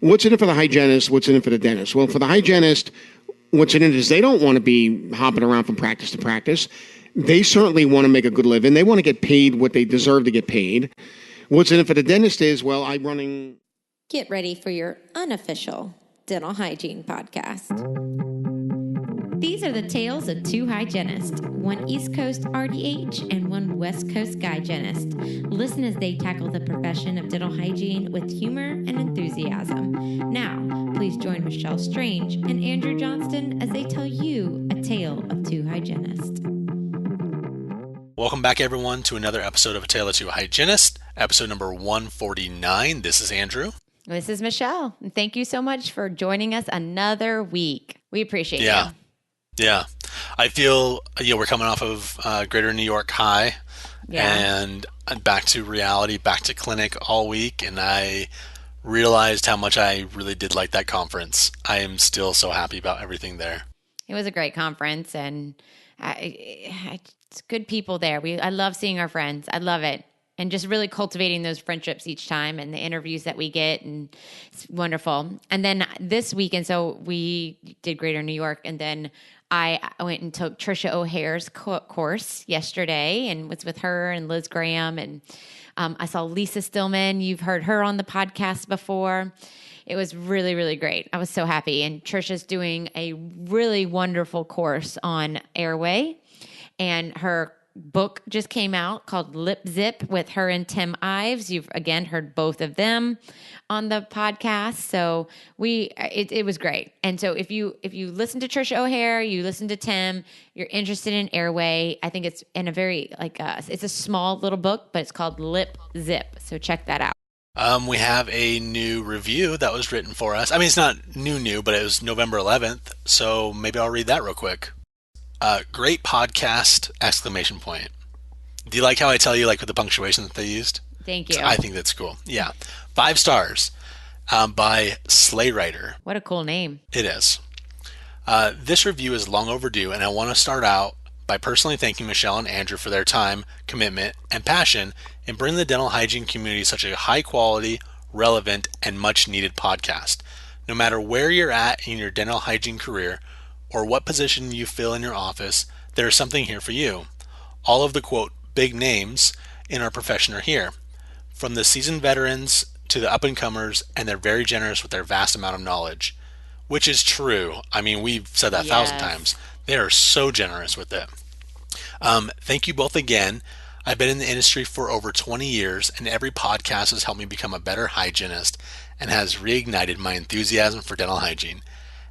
What's in it for the hygienist? What's in it for the dentist? Well, for the hygienist, what's in it is they don't want to be hopping around from practice to practice. They certainly want to make a good living. They want to get paid what they deserve to get paid. What's in it for the dentist is, well, I'm running... Get ready for your unofficial dental hygiene podcast. These are the tales of two hygienists, one East Coast RDH and one West Coast hygienist. Listen as they tackle the profession of dental hygiene with humor and enthusiasm. Now, please join Michelle Strange and Andrew Johnston as they tell you a tale of two hygienists. Welcome back, everyone, to another episode of A Tale of Two Hygienists, episode number 149. This is Andrew. This is Michelle. Thank you so much for joining us another week. We appreciate you. Yeah. I feel, we're coming off of Greater New York High, and I'm back to reality, back to clinic all week, and I realized how much I really did like that conference. I am still so happy about everything there. It was a great conference, and it's good people there. I love seeing our friends. I love it. And just really cultivating those friendships each time and the interviews that we get, and it's wonderful. And then this weekend, so we did Greater New York, and then I went and took Trisha O'Hare's course yesterday and was with her and Liz Graham. And I saw Lisa Stillman. You've heard her on the podcast before. It was really, really great. I was so happy. And Trisha's doing a really wonderful course on airway, and her book just came out called Lip Zip with her and Tim Ives. You've again heard both of them on the podcast. So it was great. And so if you listen to Trisha O'Hare, you listen to Tim, you're interested in airway, I think it's in a very it's a small little book, but it's called Lip Zip. So check that out. We have a new review that was written for us. I mean, it's not new, but it was November 11th. So maybe I'll read that real quick. Great podcast! ! Do you like how I tell you with the punctuation that they used? Thank you. I think that's cool. Yeah. 5 stars by Sleigh Rider. What a cool name. It is. This review is long overdue, and I want to start out by personally thanking Michelle and Andrew for their time, commitment, and passion in bringing the dental hygiene community such a high quality, relevant, and much needed podcast. No matter where you're at in your dental hygiene career, or what position you fill in your office, there is something here for you. All of the, quote, big names in our profession are here. From the seasoned veterans to the up-and-comers, and they're very generous with their vast amount of knowledge. Which is true. I mean, we've said that 1,000 times. They are so generous with it. Thank you both again. I've been in the industry for over 20 years, and every podcast has helped me become a better hygienist and has reignited my enthusiasm for dental hygiene.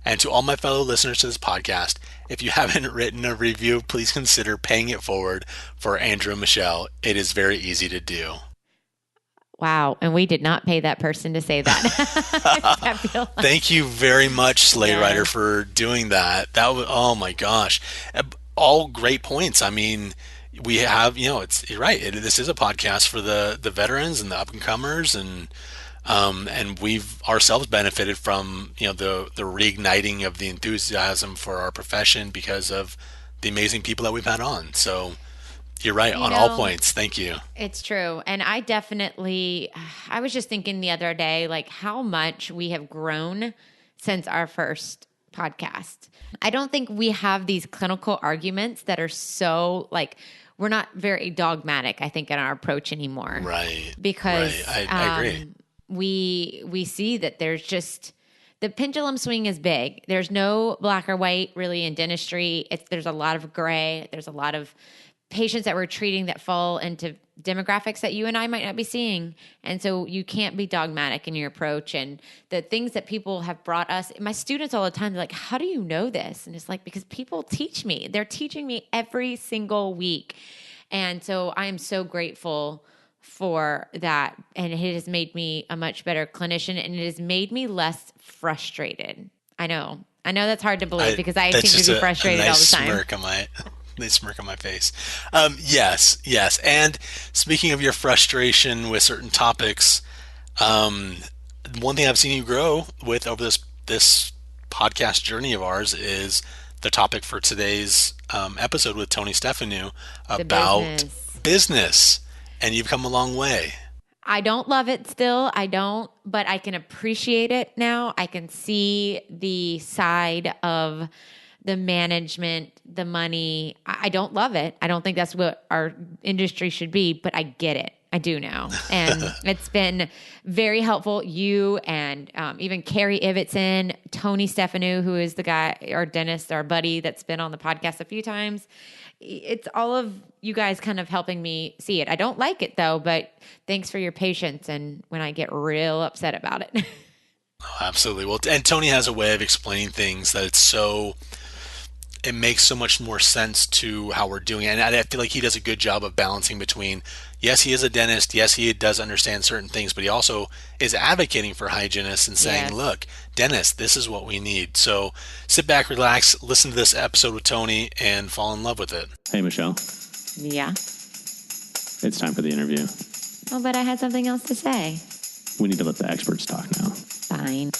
And to all my fellow listeners to this podcast, if you haven't written a review, please consider paying it forward for Andrew and Michelle. It is very easy to do. Wow. And we did not pay that person to say that. Thank you very much, Sleigh Rider, for doing that. That was, oh my gosh. All great points. I mean, we have, you're right. This is a podcast for the veterans and the up-and-comers, and we've ourselves benefited from, the reigniting of the enthusiasm for our profession because of the amazing people that we've had on. So you're right on all points. Thank you. It's true. And I was just thinking the other day, how much we have grown since our first podcast. I don't think we have these clinical arguments that are so we're not very dogmatic, I think, in our approach anymore. Right. Because I agree. We see that there's just the pendulum swing is big. There's no black or white really in dentistry. There's a lot of gray. There's a lot of patients that we're treating that fall into demographics that you and I might not be seeing. And so you can't be dogmatic in your approach. And the things that people have brought us, my students all the time, they're like, how do you know this? And it's because people teach me. They're teaching me every single week. And so I am so grateful for that. And it has made me a much better clinician, and it has made me less frustrated. I know that's hard to believe because I seem to be frustrated all the time. They smirk on my face. Yes. And speaking of your frustration with certain topics, one thing I've seen you grow with over this podcast journey of ours is the topic for today's episode with Tony Stefanou about business. And you've come a long way. I don't love it still. I don't, but I can appreciate it now. I can see the side of the management, the money. I don't love it. I don't think that's what our industry should be, but I get it. I do now. And it's been very helpful. You and even Carrie Ibbotson, Tony Stefanou, who is the guy, our dentist, our buddy that's been on the podcast a few times. It's all of you guys kind of helping me see it. I don't like it though, but thanks for your patience and when I get real upset about it. Oh, absolutely. Well, and Tony has a way of explaining things that it makes so much more sense to how we're doing it. And I feel like he does a good job of balancing between, yes, he is a dentist. Yes, he does understand certain things, but he also is advocating for hygienists and saying, Yes. look, dentists, this is what we need. So sit back, relax, listen to this episode with Tony and fall in love with it. Hey, Michelle. Yeah. It's time for the interview. Oh, but I had something else to say. We need to let the experts talk now. Fine.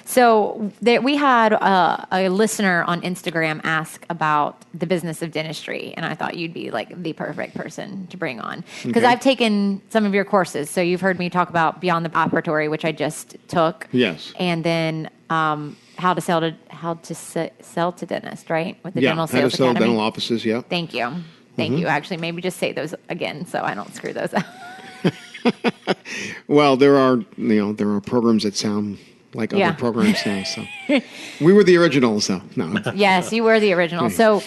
So we had a listener on Instagram ask about the business of dentistry, and I thought you'd be like the perfect person to bring on because I've taken some of your courses. So you've heard me talk about Beyond the Operatory, which I just took. Yes. And then how to sell to dentist, right? With the Yeah, Dental how to Sales sell Academy. dental offices, yeah. Thank you. Thank you. Actually, maybe just say those again so I don't screw those up. Well, there are programs that sound like Yeah. other programs now. So we were the originals, though. No. Yes, you were the original. So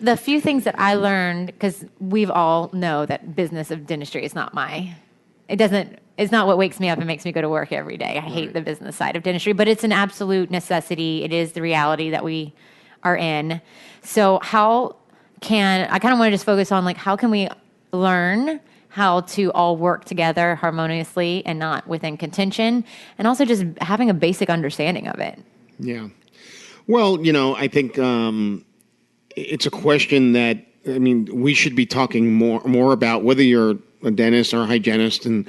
the few things that I learned, because we've all know that business of dentistry is not it's not what wakes me up and makes me go to work every day. I hate the business side of dentistry, but it's an absolute necessity. It is the reality that we are in. So I kind of want to just focus on like, how can we learn how to all work together harmoniously and not within contention, and also just having a basic understanding of it. Yeah. Well, I think it's a question that, we should be talking more about whether you're a dentist or a hygienist. And,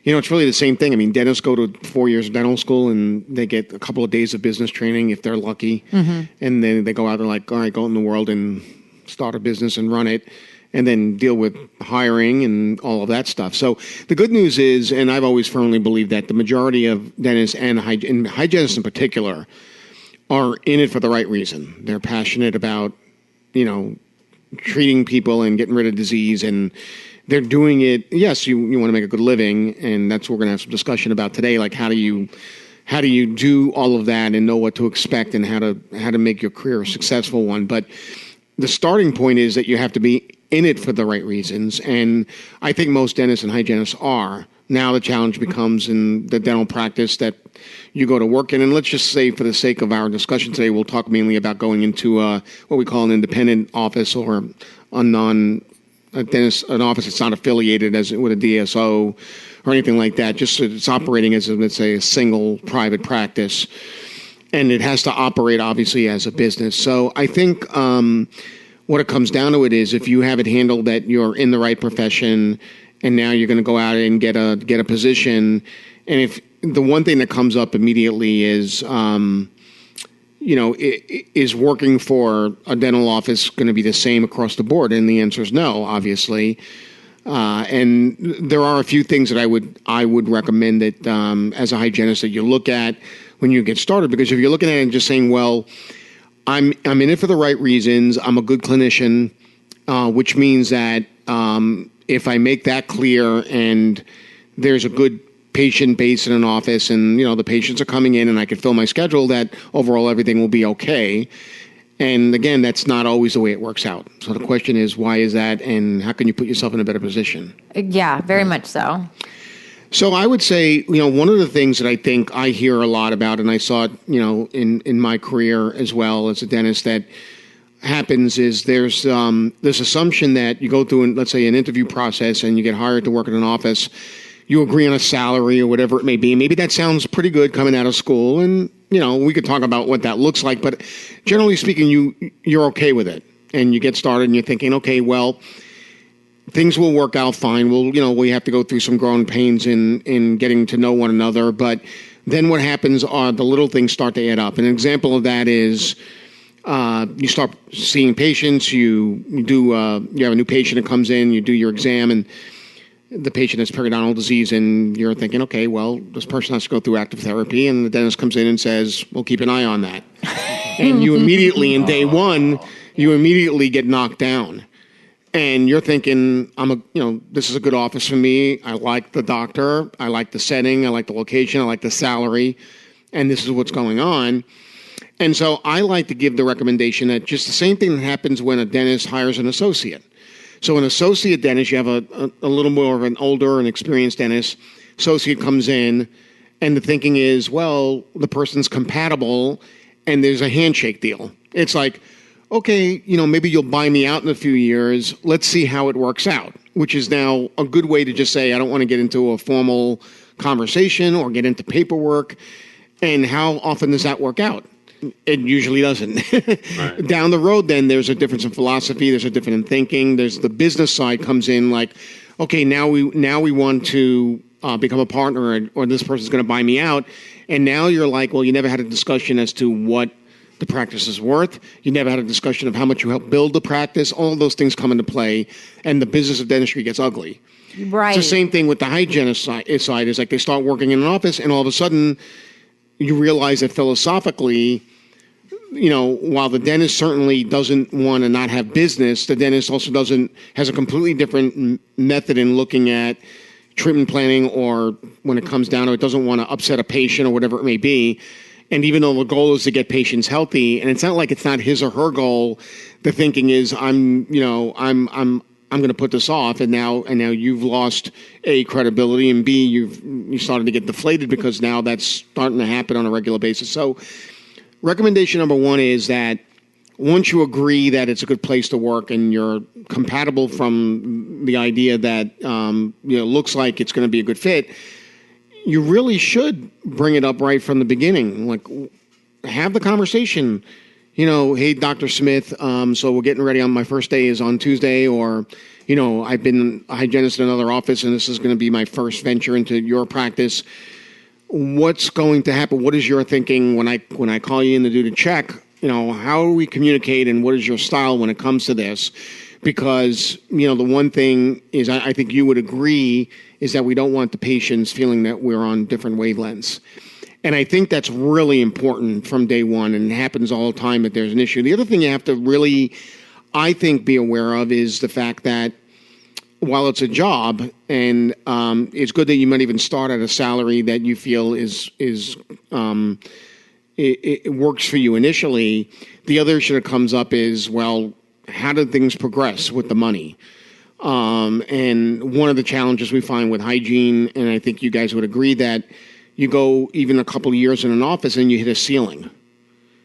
it's really the same thing. Dentists go to 4 years of dental school and they get a couple of days of business training if they're lucky. Mm-hmm. And then they go out and like, all right, go in the world and start a business and run it, and then deal with hiring and all of that stuff. So the good news is, and I've always firmly believed that the majority of dentists and hygienists in particular are in it for the right reason. They're passionate about, treating people and getting rid of disease, and they're doing it. Yes, you want to make a good living, and that's what we're going to have some discussion about today. Like how do you do all of that and know what to expect and how to make your career a successful one? But the starting point is that you have to be in it for the right reasons. And I think most dentists and hygienists are. Now the challenge becomes in the dental practice that you go to work in. And let's just say for the sake of our discussion today, we'll talk mainly about going into what we call an independent office or an office that's not affiliated with a DSO or anything like that. Just so it's operating as, let's say, a single private practice. And it has to operate, obviously, as a business. So I think what it comes down to it is if you have it handled that you're in the right profession and now you're going to go out and get a position. And if the one thing that comes up immediately is, is working for a dental office going to be the same across the board? And the answer is no, obviously. And there are a few things that I would recommend that as a hygienist that you look at when you get started, because if you're looking at it and just saying, well, I'm in it for the right reasons, I'm a good clinician, which means that if I make that clear and there's a good patient base in an office and, the patients are coming in and I can fill my schedule, that overall everything will be okay. And again, that's not always the way it works out. So the question is, why is that, and how can you put yourself in a better position? Yeah, very much so. So I would say, one of the things that I think I hear a lot about, and I saw it, in my career as well as a dentist, that happens is there's this assumption that you go through, let's say, an interview process and you get hired to work in an office. You agree on a salary or whatever it may be. Maybe that sounds pretty good coming out of school, and we could talk about what that looks like. But generally speaking, you're okay with it, and you get started, and you're thinking, okay, well, things will work out fine. We have to go through some growing pains in getting to know one another. But then what happens are the little things start to add up. An example of that is you start seeing patients. You have a new patient that comes in. You do your exam, and the patient has periodontal disease, and you're thinking, okay, well, this person has to go through active therapy, and the dentist comes in and says, we'll keep an eye on that. And you immediately, in day one, you immediately get knocked down. And you're thinking, this is a good office for me. I like the doctor. I like the setting. I like the location. I like the salary. And this is what's going on. And so I like to give the recommendation that just the same thing that happens when a dentist hires an associate. So an associate dentist, you have a little more of an older and experienced dentist. Associate comes in, and the thinking is, well, the person's compatible, and there's a handshake deal. It's like, okay, maybe you'll buy me out in a few years. Let's see how it works out, which is now a good way to just say, I don't want to get into a formal conversation or get into paperwork. And how often does that work out? It usually doesn't. Right. Down the road, then there's a difference in philosophy. There's a difference in thinking. There's the business side comes in like, okay, now we want to become a partner, or this person's going to buy me out. And now you're like, well, you never had a discussion as to what the practice is worth. You never had a discussion of how much you help build the practice. All of those things come into play, and the business of dentistry gets ugly. Right. It's the same thing with the hygienist side. Is like they start working in an office, and all of a sudden you realize that philosophically, while the dentist certainly doesn't want to not have business, the dentist also has a completely different method in looking at treatment planning, or when it comes down to it, doesn't want to upset a patient or whatever it may be. And even though the goal is to get patients healthy, and it's not like it's not his or her goal, the thinking is I'm going to put this off, and now you've lost A, credibility, and B, you started to get deflated because now that's starting to happen on a regular basis. So recommendation number one is that once you agree that it's a good place to work and you're compatible from the idea that looks like it's going to be a good fit, you really should bring it up right from the beginning. Like, have the conversation. Hey, Dr. Smith, so we're getting ready on my first day is on Tuesday, or, I've been a hygienist in another office and this is going to be my first venture into your practice. What's going to happen? What is your thinking when I call you in to do the check? How do we communicate, and what is your style when it comes to this? Because, the one thing is I think you would agree is that we don't want the patients feeling that we're on different wavelengths. And I think that's really important from day one, and it happens all the time that there's an issue. The other thing you have to really, I think, be aware of is the fact that while it's a job, and it's good that you might even start at a salary that you feel it works for you initially, the other issue that comes up is, well, how do things progress with the money? And one of the challenges we find with hygiene, and I think you guys would agree, that you go even a couple of years in an office and you hit a ceiling.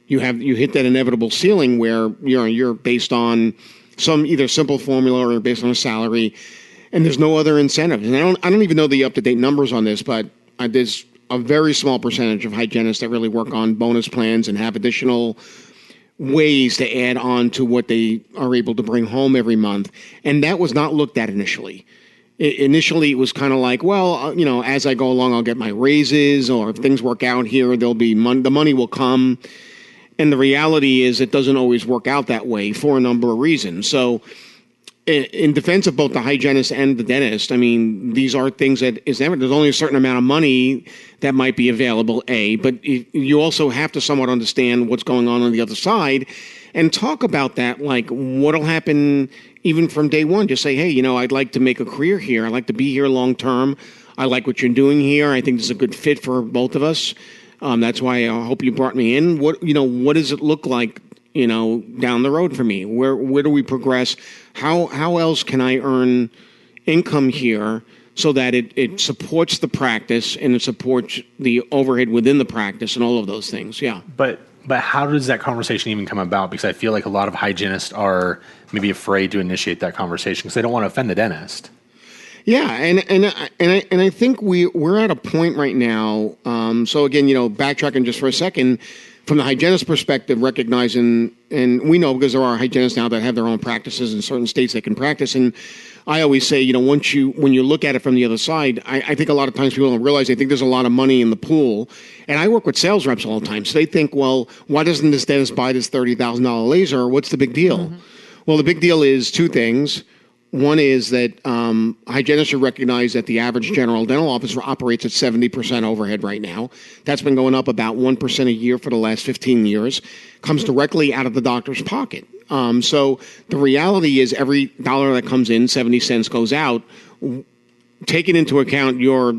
You hit that inevitable ceiling where you're based on some either simple formula or based on a salary, and there's no other incentive. And I don't even know the up-to-date numbers on this, but there's a very small percentage of hygienists that really work on bonus plans and have additional ways to add on to what they are able to bring home every month. And that was not looked at initially. Initially, it was kind of like, well, as I go along, I'll get my raises, or if things work out here, there'll be the money will come. And the reality is it doesn't always work out that way for a number of reasons. So in defense of both the hygienist and the dentist, I mean, these are things that there's only a certain amount of money that might be available, but you also have to somewhat understand what's going on the other side and talk about that, like what'll happen even from day one. Just say, hey, I'd like to make a career here. I'd like to be here long term. I like what you're doing here. I think this is a good fit for both of us. That's why I hope you brought me in. What does it look like, down the road for me? Where do we progress? How else can I earn income here so that it supports the practice and it supports the overhead within the practice and all of those things? Yeah. But how does that conversation even come about? Because I feel like a lot of hygienists are maybe afraid to initiate that conversation because they don't want to offend the dentist. Yeah, and I think we're at a point right now. So again, backtracking just for a second, from the hygienist perspective, recognizing, and we know because there are hygienists now that have their own practices in certain states they can practice. And I always say, when you look at it from the other side, I think a lot of times people don't realize they think there's a lot of money in the pool. And I work with sales reps all the time, so they think, well, why doesn't this dentist buy this $30,000 laser? What's the big deal? Mm-hmm. Well, the big deal is two things. One is that hygienists should recognize that the average general dental office operates at 70% overhead right now. That's been going up about 1% a year for the last 15 years. Comes directly out of the doctor's pocket. So the reality is every dollar that comes in, 70 cents goes out, taking into account your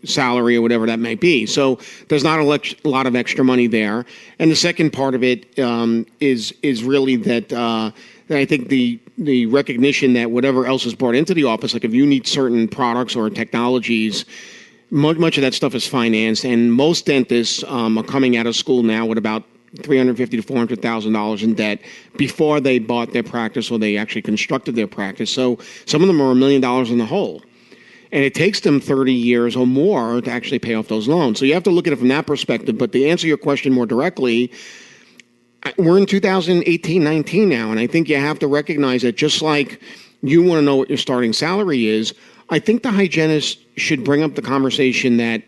salary or whatever that might be. So there's not a lot of extra money there. And the second part of it is really that I think the recognition that whatever else is brought into the office, like if you need certain products or technologies, much of that stuff is financed. And most dentists are coming out of school now with about $350,000 to $400,000 in debt before they bought their practice or they actually constructed their practice. So some of them are $1 million in the hole. And it takes them 30 years or more to actually pay off those loans. So you have to look at it from that perspective. But to answer your question more directly, we're in 2018-19 now, and I think you have to recognize that just like you want to know what your starting salary is, I think the hygienist should bring up the conversation that,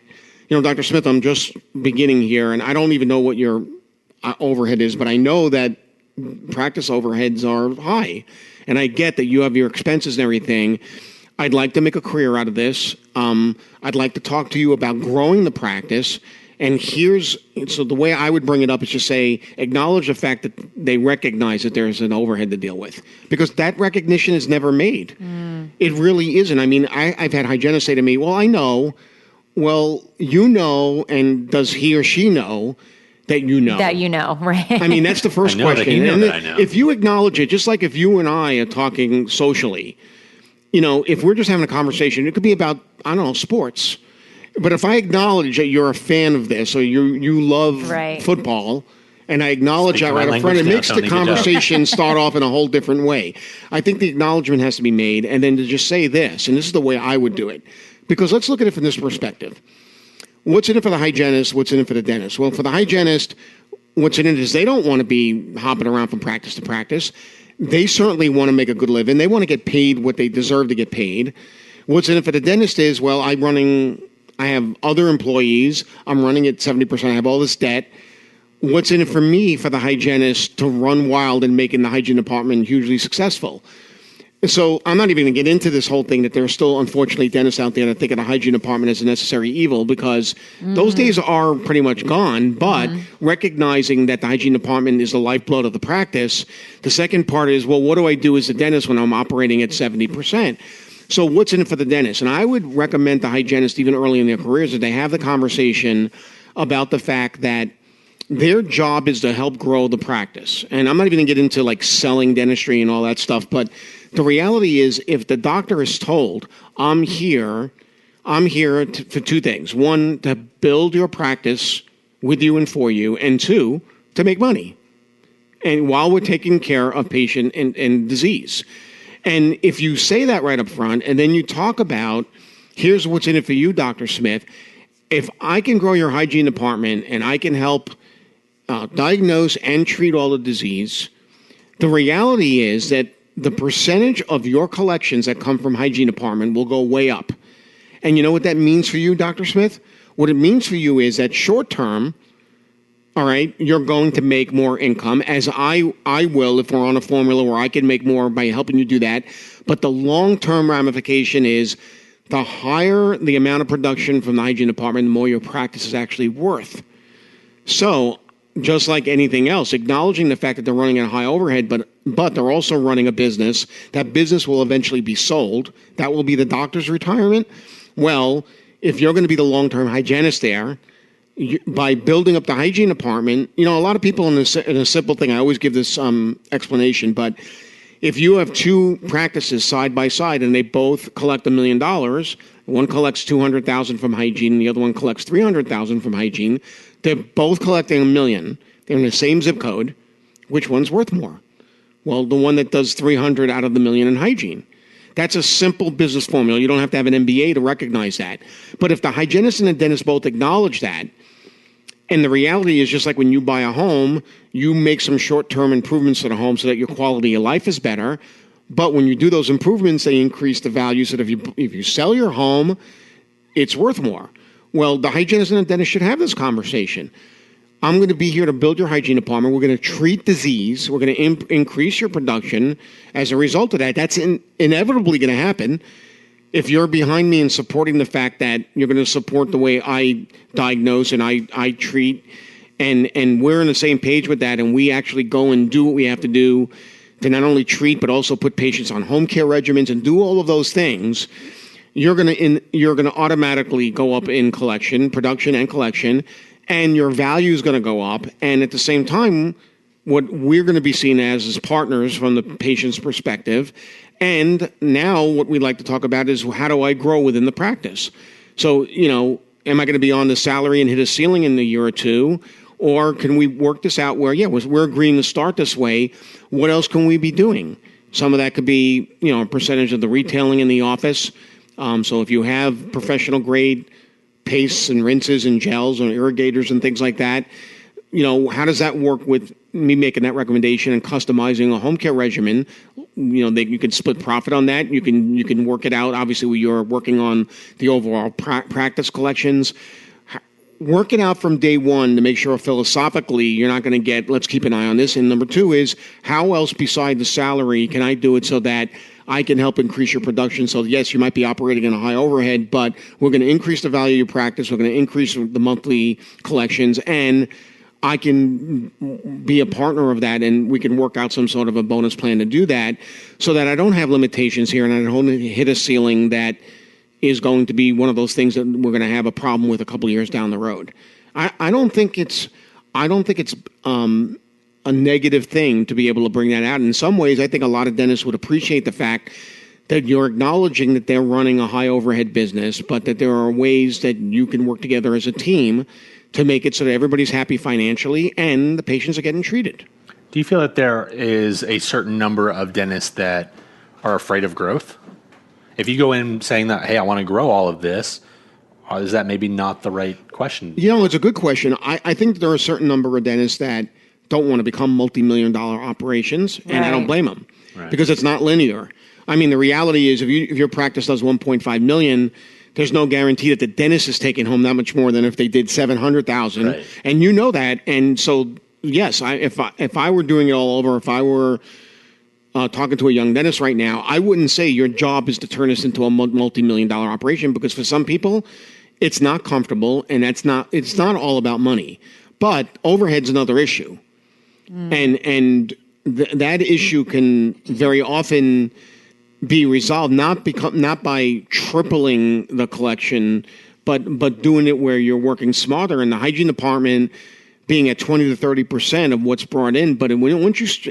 Dr. Smith, I'm just beginning here, and I don't even know what your overhead is, but I know that practice overheads are high, and I get that you have your expenses and everything. I'd like to make a career out of this. I'd like to talk to you about growing the practice. And so the way I would bring it up is just say, acknowledge the fact that they recognize that there's an overhead to deal with. Because that recognition is never made. It really isn't. I mean, I've had hygienists say to me, well, I know. Well, you know, and does he or she know that you know? That you know, right? I mean, that's the first question. And I know. If you acknowledge it, just like if you and I are talking socially, if we're just having a conversation, it could be about, I don't know, sports. But if I acknowledge that you're a fan of this or you love football, and I acknowledge that right up front, it makes the conversation start off in a whole different way. I think the acknowledgement has to be made, and then to just say this, and this is the way I would do it. Because let's look at it from this perspective. What's in it for the hygienist? What's in it for the dentist? Well, for the hygienist, what's in it is they don't want to be hopping around from practice to practice. They certainly want to make a good living. They want to get paid what they deserve to get paid. What's in it for the dentist is, well, I have other employees. I'm running at 70%. I have all this debt. What's in it for me, for the hygienist, to run wild and making the hygiene department hugely successful? So I'm not even going to get into this whole thing that there are still, unfortunately, dentists out there that think of the hygiene department as a necessary evil, because those days are pretty much gone. But recognizing that the hygiene department is the lifeblood of the practice, the second part is, well, what do I do as a dentist when I'm operating at 70%? So what's in it for the dentist? And I would recommend the hygienist, even early in their careers, that they have the conversation about the fact that their job is to help grow the practice. And I'm not even going to get into like selling dentistry and all that stuff, but the reality is, if the doctor is told, I'm here for two things. One, to build your practice with you and for you, and two, to make money. And while we're taking care of patient and disease. And if you say that right up front, and then you talk about, here's what's in it for you, Dr. Smith. If I can grow your hygiene department and I can help diagnose and treat all the disease, the reality is that the percentage of your collections that come from hygiene department will go way up. And you know what that means for you, Dr. Smith? What it means for you is that short term, all right, you're going to make more income, as I will if we're on a formula where I can make more by helping you do that. But the long-term ramification is the higher the amount of production from the hygiene department, the more your practice is actually worth. So just like anything else, acknowledging the fact that they're running at a high overhead, but they're also running a business. That business will eventually be sold. That will be the doctor's retirement. Well, if you're going to be the long-term hygienist there, by building up the hygiene department, a lot of people in a simple thing, I always give this explanation, but if you have two practices side by side and they both collect $1 million, one collects $200,000 from hygiene and the other one collects $300,000 from hygiene, they're both collecting $1 million. They're in the same zip code. Which one's worth more? Well, the one that does 300 out of the $1 million in hygiene. That's a simple business formula. You don't have to have an MBA to recognize that. But if the hygienist and the dentist both acknowledge that, and the reality is, just like when you buy a home, you make some short-term improvements to the home so that your quality of life is better. But when you do those improvements, they increase the value so that if you sell your home, it's worth more. Well, the hygienist and the dentist should have this conversation. I'm going to be here to build your hygiene department. We're going to treat disease. We're going to increase your production. As a result of that, that's inevitably going to happen. If you're behind me in supporting the fact that you're going to support the way I diagnose and I treat, and we're on the same page with that, and we actually go and do what we have to do to not only treat but also put patients on home care regimens and do all of those things, you're going to automatically go up in production and collection, and your value is going to go up. And at the same time, what we're going to be seen as partners from the patient's perspective. And now what we'd like to talk about is how do I grow within the practice? So, am I going to be on the salary and hit a ceiling in a year or two? Or can we work this out where, we're agreeing to start this way. What else can we be doing? Some of that could be, a percentage of the retailing in the office. So if you have professional grade pastes and rinses and gels and irrigators and things like that, how does that work with me making that recommendation and customizing a home care regimen? You can split profit on that. You can work it out. Obviously, you're working on the overall practice collections. Work it out from day one to make sure philosophically you're not going to get, let's keep an eye on this. And number two is, how else beside the salary can I do it so that I can help increase your production? So yes, you might be operating in a high overhead, but we're going to increase the value of your practice. We're going to increase the monthly collections, and I can be a partner of that, and we can work out some sort of a bonus plan to do that so that I don't have limitations here and I don't hit a ceiling that is going to be one of those things that we're going to have a problem with a couple of years down the road. I don't think it's a negative thing to be able to bring that out. In some ways, I think a lot of dentists would appreciate the fact that you're acknowledging that they're running a high overhead business, but that there are ways that you can work together as a team to make it so that everybody's happy financially and the patients are getting treated. Do you feel that there is a certain number of dentists that are afraid of growth? If you go in saying that, hey, I want to grow all of this, is that maybe not the right question? It's a good question. I think there are a certain number of dentists that don't want to become multi-million-dollar operations, and I don't blame them because it's not linear. I mean, the reality is if your practice does $1.5 million, there's no guarantee that the dentist is taking home that much more than if they did $700,000, and you know that. And so, yes, if I were doing it all over, if I were talking to a young dentist right now, I wouldn't say your job is to turn this into a multi-million-dollar operation, because for some people, it's not comfortable, and it's not all about money. But overhead's another issue, and that issue can very often be resolved not by tripling the collection, but doing it where you're working smarter, and the hygiene department being at 20 to 30% of what's brought in. But once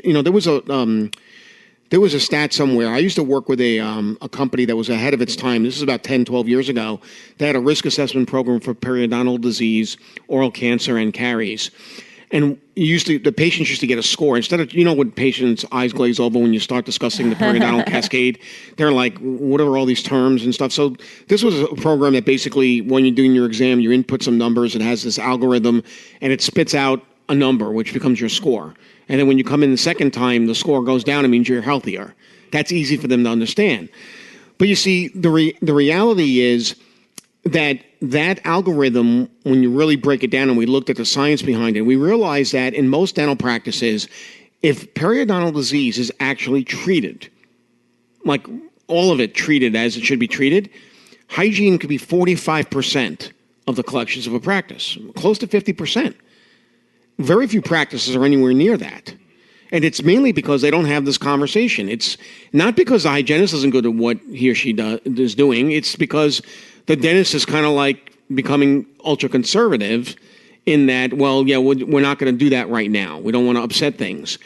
there was a stat somewhere. I used to work with a company that was ahead of its time. This is about 10, 12 years ago. They had a risk assessment program for periodontal disease, oral cancer, and caries. And the patients used to get a score. Instead of, when patients' eyes glaze over when you start discussing the periodontal cascade, they're like, what are all these terms and stuff? So this was a program that basically, when you're doing your exam, you input some numbers. It has this algorithm, and it spits out a number, which becomes your score. And then when you come in the second time, the score goes down. It means you're healthier. That's easy for them to understand. But you see, the reality is that algorithm, when you really break it down and we looked at the science behind it, we realized that in most dental practices, if periodontal disease is actually treated, like all of it treated as it should be treated, hygiene could be 45% of the collections of a practice, close to 50%. Very few practices are anywhere near that. And it's mainly because they don't have this conversation. It's not because the hygienist isn't good at what he or she is doing. It's because the dentist is kind of like becoming ultra conservative in that, we're not going to do that right now. We don't want to upset things.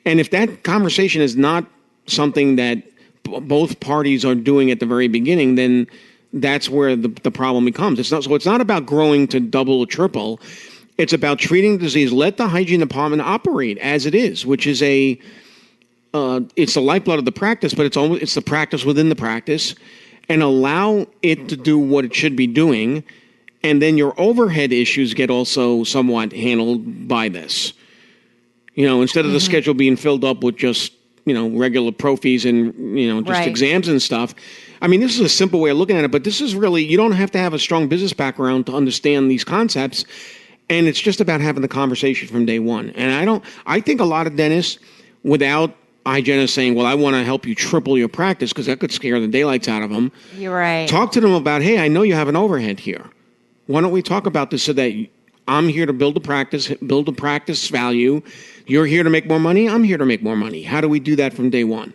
And if that conversation is not something that both parties are doing at the very beginning, then that's where the problem becomes. It's not about growing to double or triple. It's about treating the disease. Let the hygiene department operate as it is, which is it's the lifeblood of the practice, but it's the practice within the practice, and allow it to do what it should be doing. And then your overhead issues get also somewhat handled by this. Instead of the schedule being filled up with just, regular profis and, just exams and stuff. I mean, this is a simple way of looking at it, but this is really, you don't have to have a strong business background to understand these concepts. And it's just about having the conversation from day one. And I think a lot of dentists, without hygienists saying, well, I want to help you triple your practice, because that could scare the daylights out of them. You're right. Talk to them about, hey, I know you have an overhead here. Why don't we talk about this so that I'm here to build a practice value. You're here to make more money. I'm here to make more money. How do we do that from day one?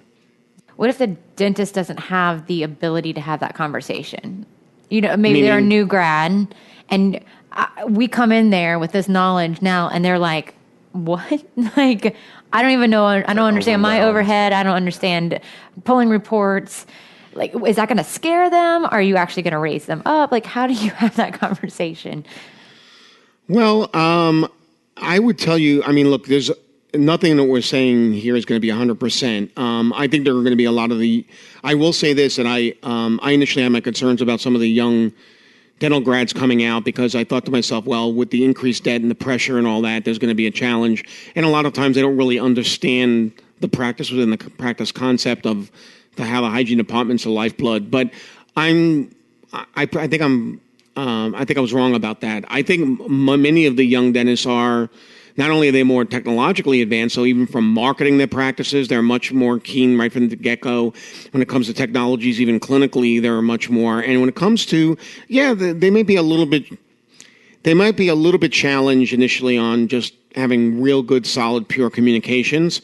What if the dentist doesn't have the ability to have that conversation? Maybe they're a new grad, and we come in there with this knowledge now, and they're like, what? Like, I don't even know. I don't understand my overhead. I don't understand pulling reports. Like, is that going to scare them? Are you actually going to raise them up? Like, how do you have that conversation? Well, I would tell you, look, there's nothing that we're saying here is going to be 100%. I think there are going to be a lot of I will say this, that I initially had my concerns about some of the young dental grads coming out, because I thought to myself, well, with the increased debt and the pressure and all that, there's going to be a challenge. And a lot of times they don't really understand the practice within the practice concept of how the hygiene department's the lifeblood. But I think I was wrong about that. I think many of the young dentists are, not only are they more technologically advanced, so even from marketing their practices, they're much more keen right from the get-go. When it comes to technologies, even clinically, they're much more. And when it comes to, they might be a little bit challenged initially on just having real good, solid, pure communications.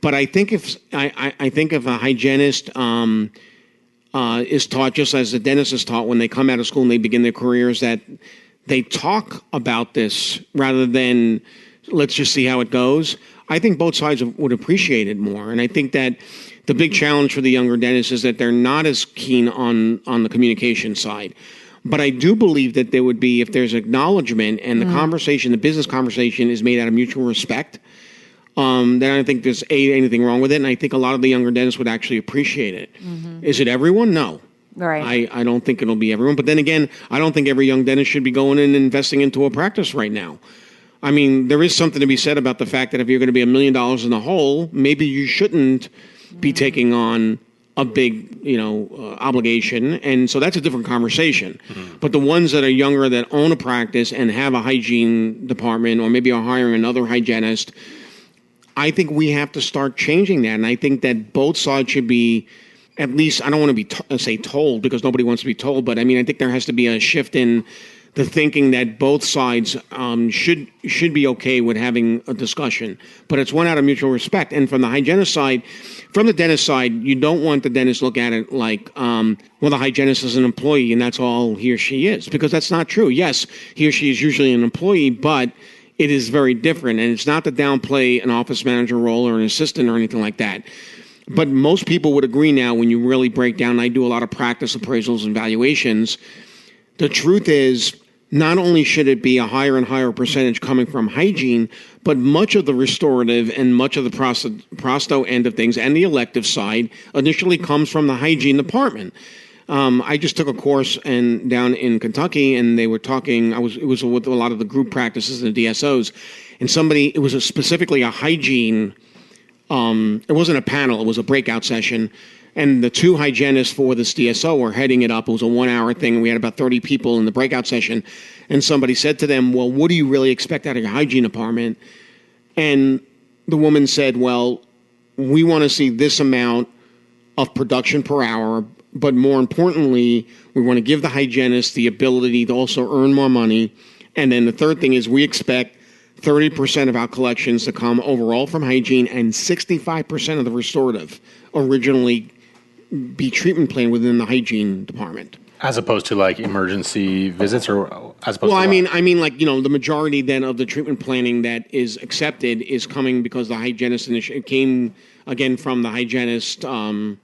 But I think if a hygienist is taught, just as the dentist is taught when they come out of school and they begin their careers, that they talk about this rather than let's just see how it goes, I think both sides would appreciate it more. And I think that the big challenge for the younger dentists is that they're not as keen on the communication side. But I do believe that there would be, if there's acknowledgement and the conversation, the business conversation is made out of mutual respect, then I think there's anything wrong with it. And I think a lot of the younger dentists would actually appreciate it. Mm-hmm. Is it everyone? No. Right. I don't think it'll be everyone. But then again, I don't think every young dentist should be going in and investing into a practice right now. There is something to be said about the fact that if you're going to be $1 million in the hole, maybe you shouldn't be taking on a big, obligation. And so that's a different conversation. Mm-hmm. But the ones that are younger that own a practice and have a hygiene department, or maybe are hiring another hygienist, I think we have to start changing that. And I think that both sides should be, at least, I don't want to be say told, because nobody wants to be told, but I think there has to be a shift in the thinking that both sides should be okay with having a discussion. But it's one out of mutual respect. And from the hygienist side, from the dentist side, you don't want the dentist to look at it like, the hygienist is an employee and that's all he or she is, because that's not true. Yes, he or she is usually an employee, but it is very different. And it's not to downplay an office manager role or an assistant or anything like that. But most people would agree now, when you really break down, I do a lot of practice appraisals and valuations, the truth is, not only should it be a higher and higher percentage coming from hygiene, but much of the restorative and much of the prosto end of things and the elective side initially comes from the hygiene department. I just took a course down in Kentucky, and they were talking. It was with a lot of the group practices and the DSOs, and it was specifically a hygiene. It wasn't a panel; it was a breakout session. And the two hygienists for this DSO were heading it up. It was a 1-hour thing, and we had about 30 people in the breakout session. And somebody said to them, well, what do you really expect out of your hygiene department? And the woman said, well, we want to see this amount of production per hour, but more importantly, we want to give the hygienist the ability to also earn more money. And then the third thing is we expect 30% of our collections to come overall from hygiene, and 65% of the restorative originally be treatment plan within the hygiene department. As opposed to like emergency visits, or as opposed to the majority then of the treatment planning that is accepted is coming because the hygienist it came again from the hygienist, from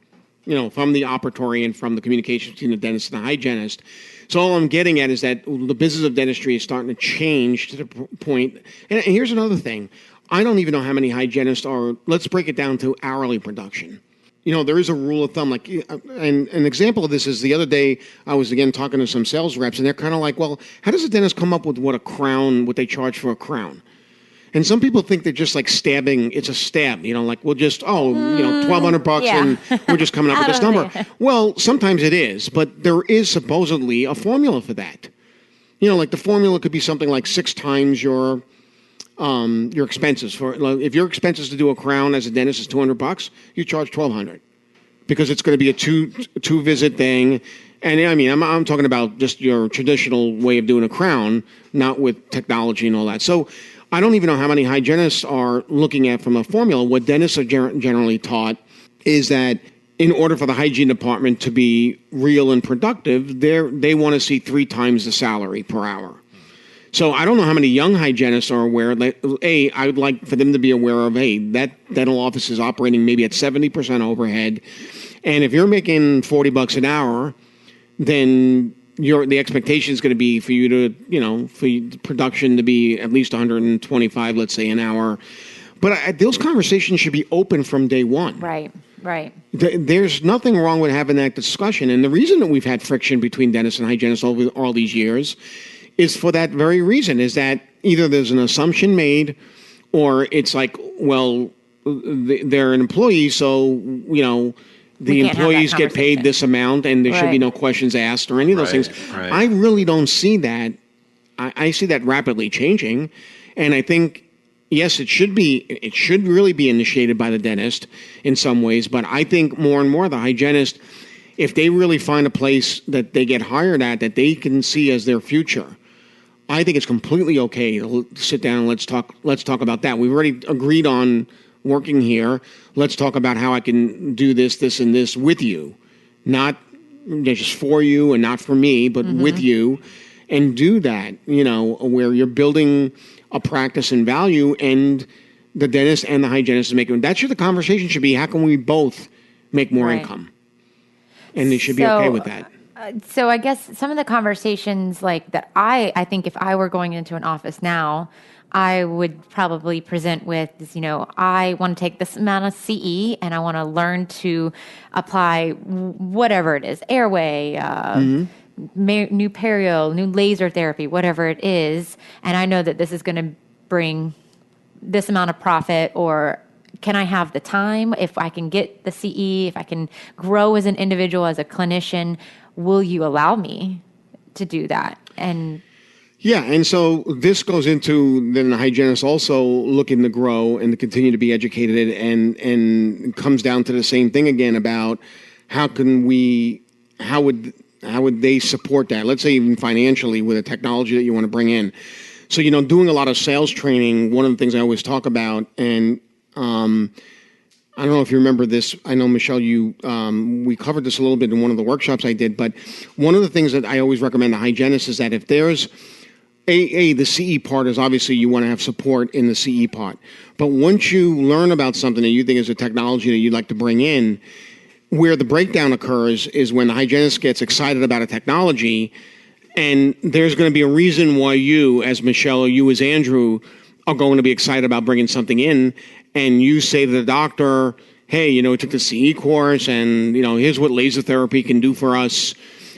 the operatory and from the communication between the dentist and the hygienist. So all I'm getting at is that the business of dentistry is starting to change to the point. And here's another thing. I don't even know how many hygienists are, let's break it down to hourly production. There is a rule of thumb, and an example of this is the other day I was again talking to some sales reps, and they're kind of like, well, how does a dentist come up with what they charge for a crown? And some people think they're just like stabbing. It's a stab, we'll just, $1,200 and we're just coming up with this number. Well, sometimes it is, but there is supposedly a formula for that. Like the formula could be something like 6 times your expenses. If your expenses to do a crown as a dentist is $200, you charge $1,200 because it's going to be a two visit thing. And I mean, I'm talking about just your traditional way of doing a crown, not with technology and all that. So I don't even know how many hygienists are looking at from a formula. What dentists are generally taught is that in order for the hygiene department to be real and productive, they want to see 3 times the salary per hour. So I don't know how many young hygienists are aware that, I would like for them to be aware of, that dental office is operating maybe at 70% overhead. And if you're making $40 an hour, then the expectation is going to be for you to, for the production to be at least 125, let's say, an hour. But those conversations should be open from day one. Right. There's nothing wrong with having that discussion. And the reason that we've had friction between dentists and hygienists over all these years is for that very reason, is that either there's an assumption made or it's like, well, they're an employee, so, the employees get paid this amount and there should be no questions asked or any of those things. Right. I really don't see that. I see that rapidly changing. And I think, yes, it should really be initiated by the dentist in some ways. But I think more and more the hygienist, if they really find a place that they get hired at that they can see as their future, I think it's completely okay to sit down and let's talk about that. We've already agreed on working here. Let's talk about how I can do this, and this with you, not just for you and not for me, but with you, and do that, where you're building a practice and value, and the dentist and the hygienist is making. That's what the conversation should be. How can we both make more income? And they should be okay with that. So I guess some of the conversations like that, I think if I were going into an office now, I would probably present with this, I want to take this amount of CE and I want to learn to apply whatever it is, airway, new perio, new laser therapy, whatever it is. And I know that this is going to bring this amount of profit, or can I have the time? If I can get the CE, if I can grow as an individual, as a clinician, will you allow me to do that? Yeah, and so this goes into then the hygienist also looking to grow and to continue to be educated, and comes down to the same thing again about how would they support that? Let's say even financially with the technology that you want to bring in. So, doing a lot of sales training, one of the things I always talk about, and I don't know if you remember this. I know, Michelle, we covered this a little bit in one of the workshops I did, but one of the things that I always recommend to hygienists is that if there's the CE part is obviously you want to have support in the CE part. But once you learn about something that you think is a technology that you'd like to bring in, where the breakdown occurs is when the hygienist gets excited about a technology, and there's going to be a reason why you, as Michelle, or you as Andrew, are going to be excited about bringing something in, and you say to the doctor, hey, we took the CE course, and, here's what laser therapy can do for us.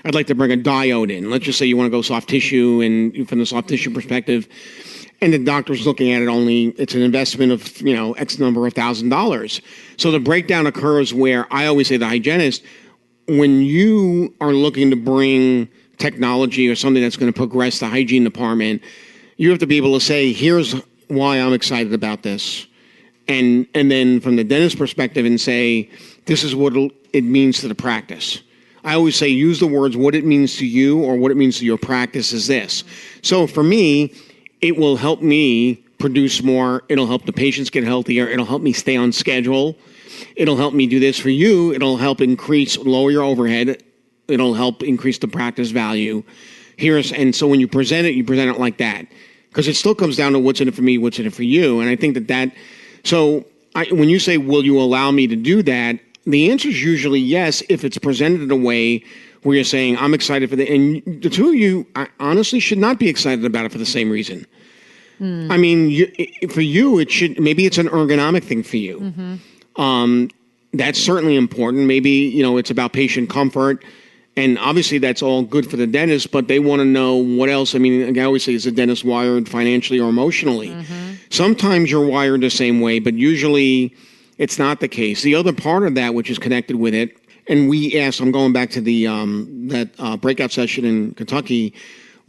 I'd like to bring a diode in. Let's just say you want to go soft tissue, and from the soft tissue perspective, and the doctor's looking at it's an investment of, X number of $1,000. So the breakdown occurs where I always say to the hygienist, when you are looking to bring technology or something that's going to progress the hygiene department, you have to be able to say, here's why I'm excited about this. And then from the dentist perspective and say, this is what it means to the practice. I always say, use the words, what it means to you or what it means to your practice is this. So for me, it will help me produce more. It'll help the patients get healthier. It'll help me stay on schedule. It'll help me do this for you. It'll help lower your overhead. It'll help increase the practice value. And so when you present it like that, because it still comes down to what's in it for me, what's in it for you. And I think when you say, will you allow me to do that? The answer is usually yes, if it's presented in a way where you're saying, I'm excited for that. And the two of you honestly should not be excited about it for the same reason. I mean, for you, maybe it's an ergonomic thing for you. That's certainly important. Maybe, it's about patient comfort. And obviously that's all good for the dentist, but they want to know what else. I mean, I always say, is the dentist wired financially or emotionally? Sometimes you're wired the same way, but usually it's not the case. The other part of that, which is connected with it, and we asked, I'm going back to the that breakout session in Kentucky,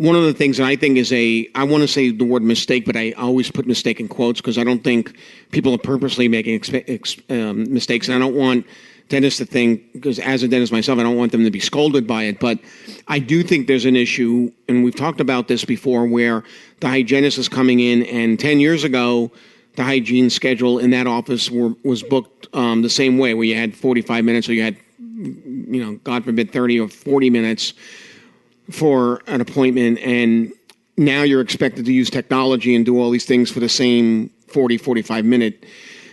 one of the things that I think is I want to say the word mistake, but I always put mistake in quotes because I don't think people are purposely making mistakes. And I don't want dentists to think, because as a dentist myself, I don't want them to be scolded by it. But I do think there's an issue, and we've talked about this before, where the hygienist is coming in, and 10 years ago, the hygiene schedule in that office was booked the same way, where you had 45 minutes or you had, God forbid, 30 or 40 minutes for an appointment, and now you're expected to use technology and do all these things for the same 40, 45 minute.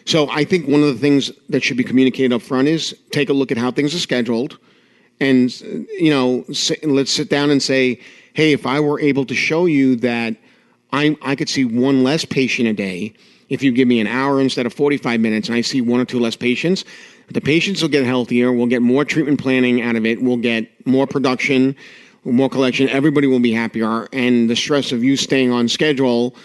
So I think one of the things that should be communicated up front is take a look at how things are scheduled, and let's sit down and say, hey, if I were able to show you that I could see one less patient a day, if you give me an hour instead of 45 minutes and I see one or two less patients, the patients will get healthier, we'll get more treatment planning out of it, we'll get more production, more collection, everybody will be happier, and the stress of you staying on schedule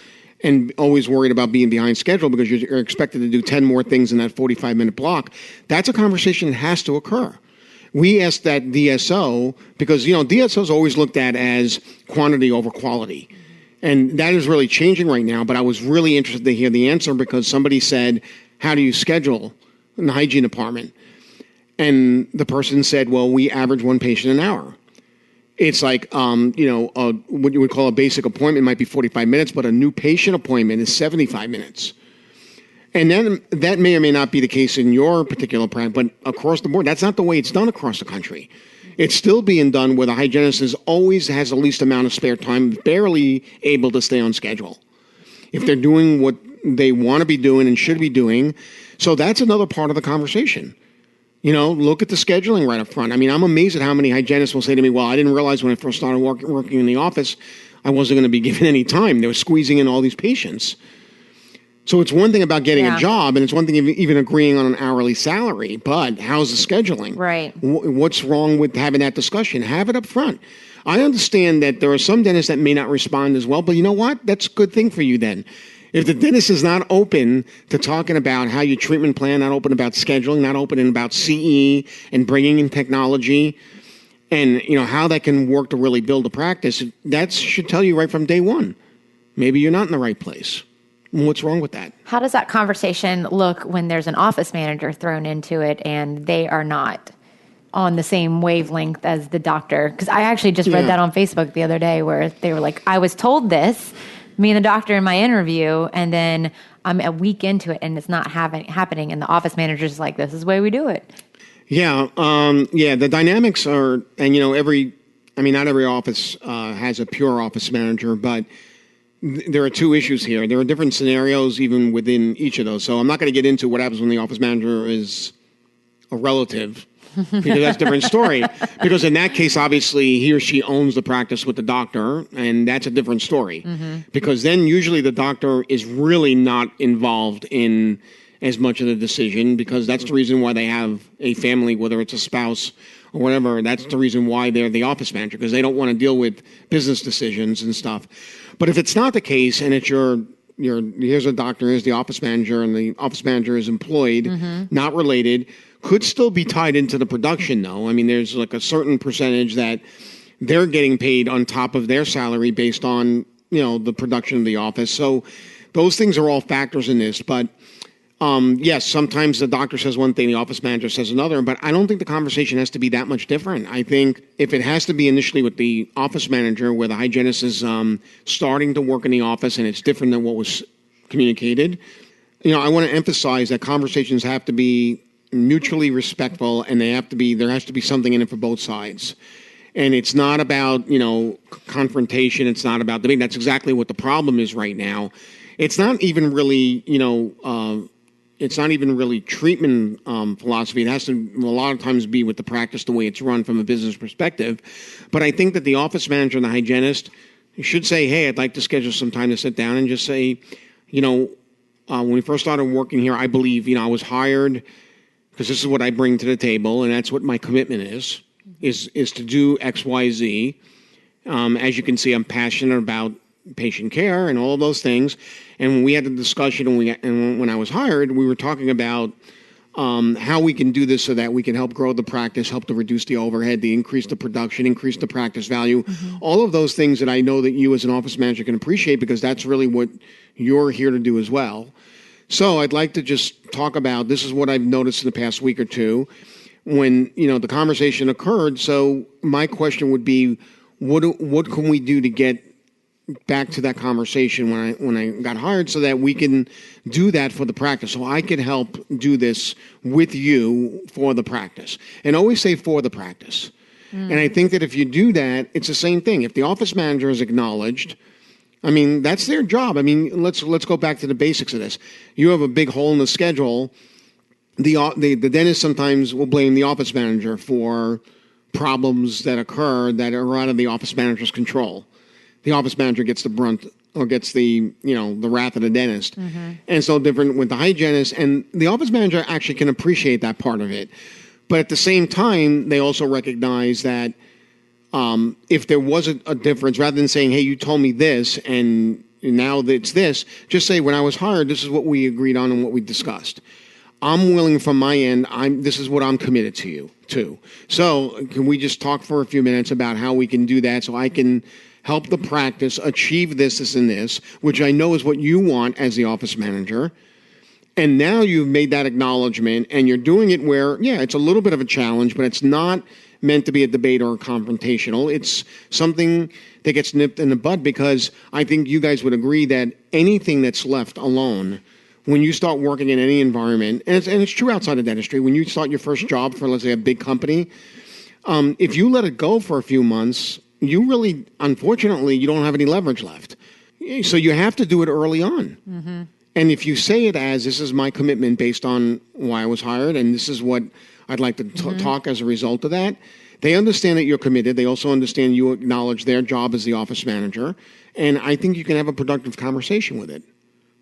and always worried about being behind schedule because you're expected to do 10 more things in that 45-minute block, that's a conversation that has to occur. We asked that DSO because, DSO is always looked at as quantity over quality. And that is really changing right now, but I was really interested to hear the answer because somebody said, how do you schedule in the hygiene department? And the person said, well, we average one patient an hour. It's like, what you would call a basic appointment might be 45 minutes, but a new patient appointment is 75 minutes. And then that may or may not be the case in your particular practice, but across the board, that's not the way it's done across the country. It's still being done where the hygienist always has the least amount of spare time, barely able to stay on schedule. If they're doing what they want to be doing and should be doing. So that's another part of the conversation. Look at the scheduling right up front. I mean, I'm amazed at how many hygienists will say to me, well, I didn't realize when I first started working in the office, I wasn't going to be given any time. They were squeezing in all these patients. So it's one thing about getting a job, and it's one thing even agreeing on an hourly salary, but how's the scheduling? Right. What's wrong with having that discussion? Have it up front. I understand that there are some dentists that may not respond as well, but you know what? That's a good thing for you then. If the dentist is not open to talking about how your treatment plan, not open about scheduling, not open about CE and bringing in technology and, how that can work to really build a practice, that should tell you right from day one, maybe you're not in the right place. What's wrong with that? How does that conversation look when there's an office manager thrown into it and they are not on the same wavelength as the doctor? Because I actually just read that on Facebook the other day where they were like, I was told this, me and the doctor in my interview, and then I'm a week into it and it's not happening. And the office manager's like, this is the way we do it. Yeah. The dynamics are, and not every office has a pure office manager, but there are two issues here. There are different scenarios even within each of those. So I'm not going to get into what happens when the office manager is a relative, because that's a different story. Because in that case, obviously, he or she owns the practice with the doctor, and that's a different story. Mm-hmm. Because then usually the doctor is really not involved in as much of the decision, because that's the reason why they have a family, whether it's a spouse or whatever. That's the reason why they're the office manager, because they don't want to deal with business decisions and stuff. But if it's not the case, and it's here's a doctor, here's the office manager, and the office manager is employed, not related, could still be tied into the production, though. I mean, there's like a certain percentage that they're getting paid on top of their salary based on, the production of the office. So those things are all factors in this. But yes, sometimes the doctor says one thing, the office manager says another, but I don't think the conversation has to be that much different. I think if it has to be initially with the office manager, where the hygienist is starting to work in the office and it's different than what was communicated, I want to emphasize that conversations have to be mutually respectful, and there has to be something in it for both sides. And it's not about, confrontation. It's not about debate. That's exactly what the problem is right now. It's not even really, it's not even really treatment philosophy. It has to a lot of times be with the practice, the way it's run from a business perspective. But I think that the office manager and the hygienist should say, hey, I'd like to schedule some time to sit down and just say, when we first started working here, I believe, I was hired because this is what I bring to the table, and that's what my commitment is to do X, Y, Z. As you can see, I'm passionate about patient care and all of those things. And when we had the discussion, and when I was hired, we were talking about how we can do this so that we can help grow the practice, help to reduce the overhead, to increase the production, increase the practice value. All of those things that I know that you as an office manager can appreciate, because that's really what you're here to do as well. So I'd like to just talk about, this is what I've noticed in the past week or two when, the conversation occurred. So my question would be, what can we do to get back to that conversation when I got hired, so that we can do that for the practice, so I can help do this with you for the practice, and always say for the practice. And I think that if you do that, it's the same thing. If the office manager is acknowledged, that's their job. Let's go back to the basics of this. You have a big hole in the schedule. The dentist sometimes will blame the office manager for problems that occur that are out of the office manager's control. The office manager gets the brunt, or gets the wrath of the dentist. And it's no different with the hygienist. And the office manager actually can appreciate that part of it. But at the same time, they also recognize that if there was a difference, rather than saying, hey, you told me this and now it's this, just say, when I was hired, this is what we agreed on and what we discussed. I'm willing from my end, this is what I'm committed to you too. So can we just talk for a few minutes about how we can do that, so I can help the practice achieve this, and this, which I know is what you want as the office manager. And now you've made that acknowledgement, and you're doing it where, it's a little bit of a challenge, but it's not meant to be a debate or confrontational. It's something that gets nipped in the bud, because I think you guys would agree that anything that's left alone, when you start working in any environment, and it's true outside of dentistry, when you start your first job for, let's say, a big company, if you let it go for a few months, you really, unfortunately, you don't have any leverage left. So you have to do it early on. And if you say it as, this is my commitment based on why I was hired, and this is what I'd like to talk as a result of that, they understand that you're committed. They also understand you acknowledge their job as the office manager. And I think you can have a productive conversation with it.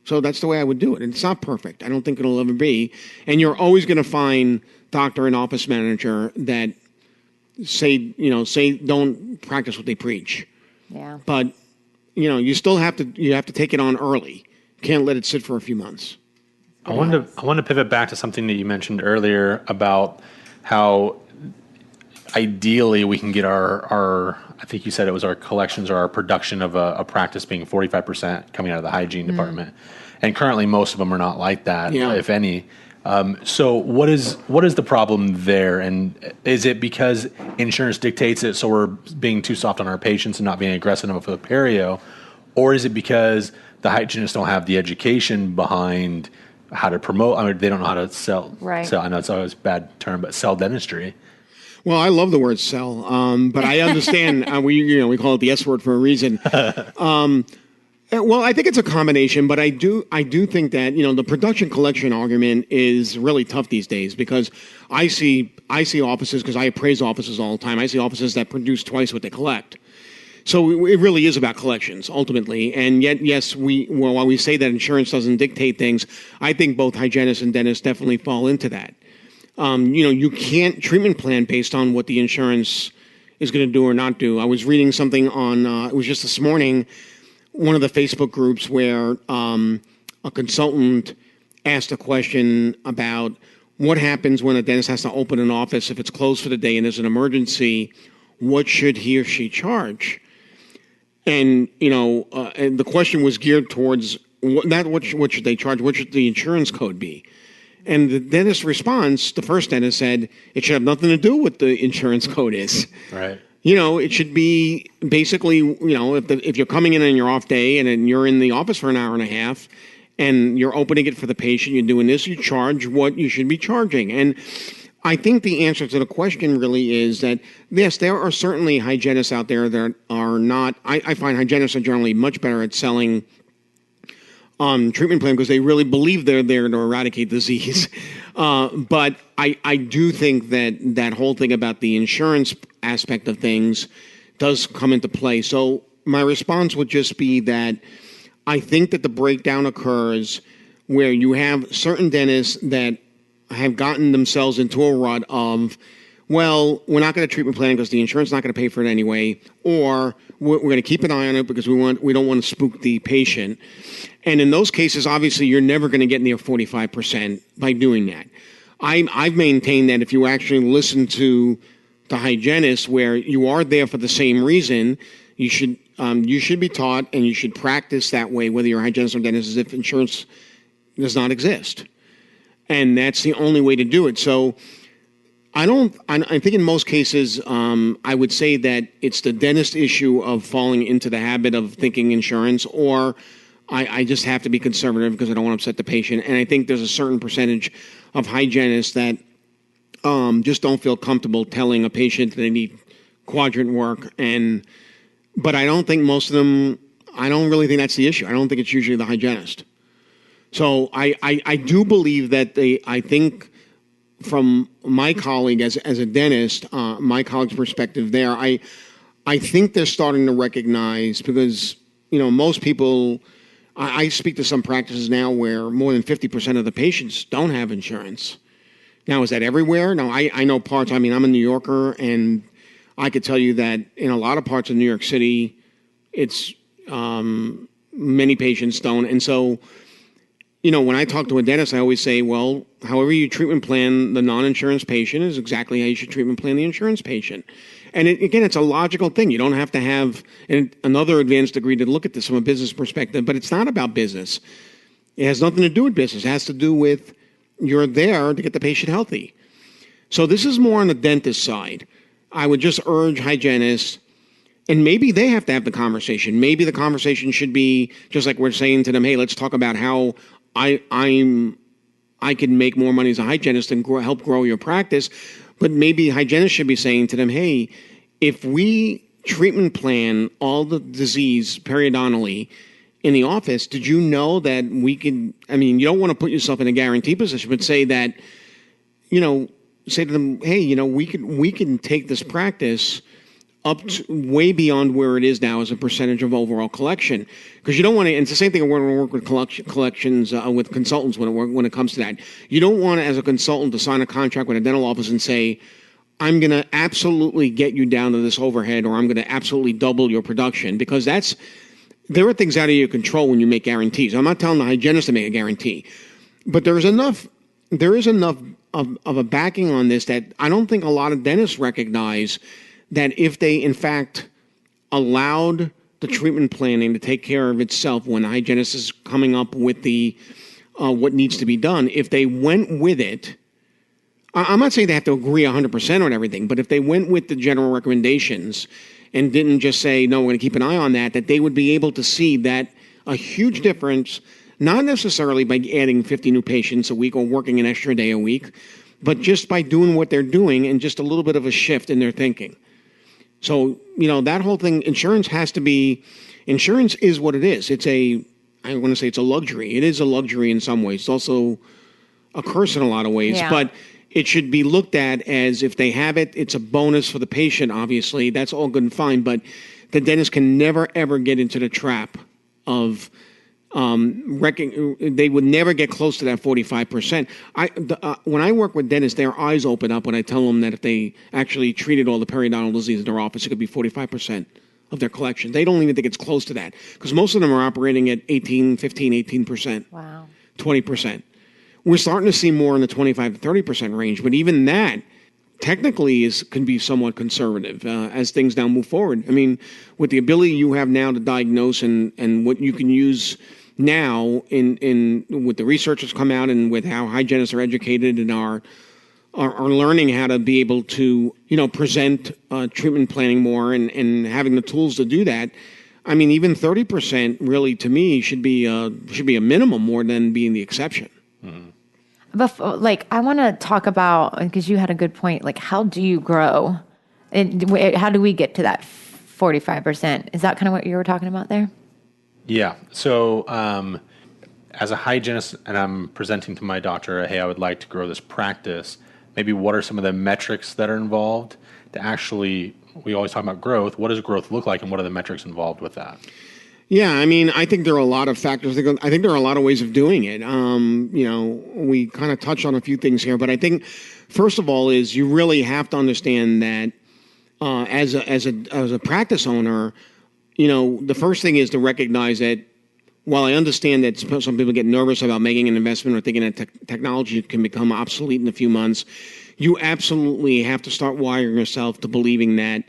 So that's the way I would do it. And it's not perfect. I don't think it'll ever be. And you're always going to find doctor and office manager that say don't practice what they preach. Yeah. But you still have to take it on early. Can't let it sit for a few months. I want to pivot back to something that you mentioned earlier about how ideally we can get our I think you said it was our collections or our production of a practice being 45% coming out of the hygiene department. And currently most of them are not like that, if any. So what is the problem there? And is it because insurance dictates it, so we're being too soft on our patients and not being aggressive enough with the perio? Or is it because the hygienists don't have the education behind how to promote? They don't know how to sell. Right. So I know it's always a bad term, but sell dentistry. Well, I love the word sell, but I understand we call it the S word for a reason. Well, I think it's a combination, but I do think that the production collection argument is really tough these days, because I see offices, because I appraise offices all the time. I see offices that produce twice what they collect. So it really is about collections ultimately. And yet, yes, while we say that insurance doesn't dictate things, I think both hygienists and dentists definitely fall into that. You can't treatment plan based on what the insurance is going to do or not do. I was reading something on, it was just this morning, one of the Facebook groups where a consultant asked a question about what happens when a dentist has to open an office if it's closed for the day and there's an emergency. What should he or she charge? And and the question was geared towards what should they charge? What should the insurance code be? And the dentist's response, the first dentist said, it should have nothing to do with the insurance code is. Right. It should be basically, if you're coming in on your off day and then you're in the office for an hour and a half and you're opening it for the patient, you're doing this, you charge what you should be charging. And I think the answer to the question really is that, yes, there are certainly hygienists out there that are not, I find hygienists are generally much better at selling treatment plan because they really believe they're there to eradicate disease. But I do think that whole thing about the insurance aspect of things does come into play. So my response would just be that I think that the breakdown occurs where you have certain dentists that have gotten themselves into a rut of, well, we're not going to treatment plan because the insurance is not going to pay for it anyway, or we're going to keep an eye on it because we don't want to spook the patient. And in those cases, obviously, you're never going to get near 45% by doing that. I've maintained that if you actually listen to the hygienist, where you are there for the same reason, you should be taught and you should practice that way, whether you're a hygienist or dentist, as if insurance does not exist. And that's the only way to do it. So I think in most cases, I would say that it's the dentist issue of falling into the habit of thinking insurance, or I just have to be conservative because I don't want to upset the patient. And I think there's a certain percentage of hygienists that just don't feel comfortable telling a patient that they need quadrant work. But I don't think most of them, I don't really think that's the issue. I don't think it's usually the hygienist. So I do believe that I think from my colleague as a dentist, my colleague's perspective there, I think they're starting to recognize, because, most people, I speak to some practices now where more than 50% of the patients don't have insurance. Now, is that everywhere? No, I know parts. I mean, I'm a New Yorker, and I could tell you that in a lot of parts of New York City, it's many patients don't. And so, when I talk to a dentist, I always say, well, however you treatment plan the non-insurance patient is exactly how you should treatment plan the insurance patient. And again, it's a logical thing. You don't have to have another advanced degree to look at this from a business perspective, but it's not about business. It has nothing to do with business. It has to do with you're there to get the patient healthy. So this is more on the dentist side. I would just urge hygienists, and maybe they have to have the conversation. Maybe the conversation should be just like we're saying to them, hey, let's talk about how I can make more money as a hygienist and help grow your practice. But maybe hygienists should be saying to them, hey, if we treatment plan all the disease periodontally in the office, did you know that we can, you don't want to put yourself in a guarantee position, but say that, say to them, hey, we can take this practice up to way beyond where it is now as a percentage of overall collection. Because you don't want to, and it's the same thing when we work with collections, with consultants when it comes to that. You don't want to, as a consultant, to sign a contract with a dental office and say, I'm going to absolutely get you down to this overhead, or I'm going to absolutely double your production, because there are things out of your control when you make guarantees. I'm not telling the hygienist to make a guarantee, but there is enough of a backing on this that I don't think a lot of dentists recognize that if they, in fact, allowed the treatment planning to take care of itself when the hygienist is coming up with the what needs to be done, if they went with it, I'm not saying they have to agree 100% on everything, but if they went with the general recommendations and didn't just say, no, we're going to keep an eye on that they would be able to see that a huge difference, not necessarily by adding 50 new patients a week or working an extra day a week, but just by doing what they're doing and just a little bit of a shift in their thinking. So, that whole thing, insurance is what it is. I want to say it's a luxury. It is a luxury in some ways. It's also a curse in a lot of ways, but it should be looked at as, if they have it, it's a bonus for the patient, obviously. That's all good and fine, but the dentist can never, ever get into the trap of they would never get close to that 45%. When I work with dentists, their eyes open up when I tell them that if they actually treated all the periodontal disease in their office, it could be 45% of their collection. They don't even think it's close to that, because most of them are operating at 18%. Wow. 20%. We're starting to see more in the 25 to 30% range, but even that technically can be somewhat conservative as things now move forward. With the ability you have now to diagnose and what you can use now in with the research that's come out and with how hygienists are educated and are learning how to be able to present treatment planning more and having the tools to do that. Even 30% really, to me, should be a minimum more than being the exception. Mm-hmm. Before, I want to talk about, because you had a good point, how do you grow? And how do we get to that 45%? Is that kind of what you were talking about there? Yeah. So as a hygienist, and I'm presenting to my doctor, hey, I would like to grow this practice, maybe what are some of the metrics that are involved to actually, we always talk about growth. What does growth look like, and what are the metrics involved with that? Yeah, I think there are a lot of factors. I think there are a lot of ways of doing it. We kind of touched on a few things here, but I think first of all is you really have to understand that as a practice owner, the first thing is to recognize that while I understand that some people get nervous about making an investment or thinking that technology can become obsolete in a few months, you absolutely have to start wiring yourself to believing that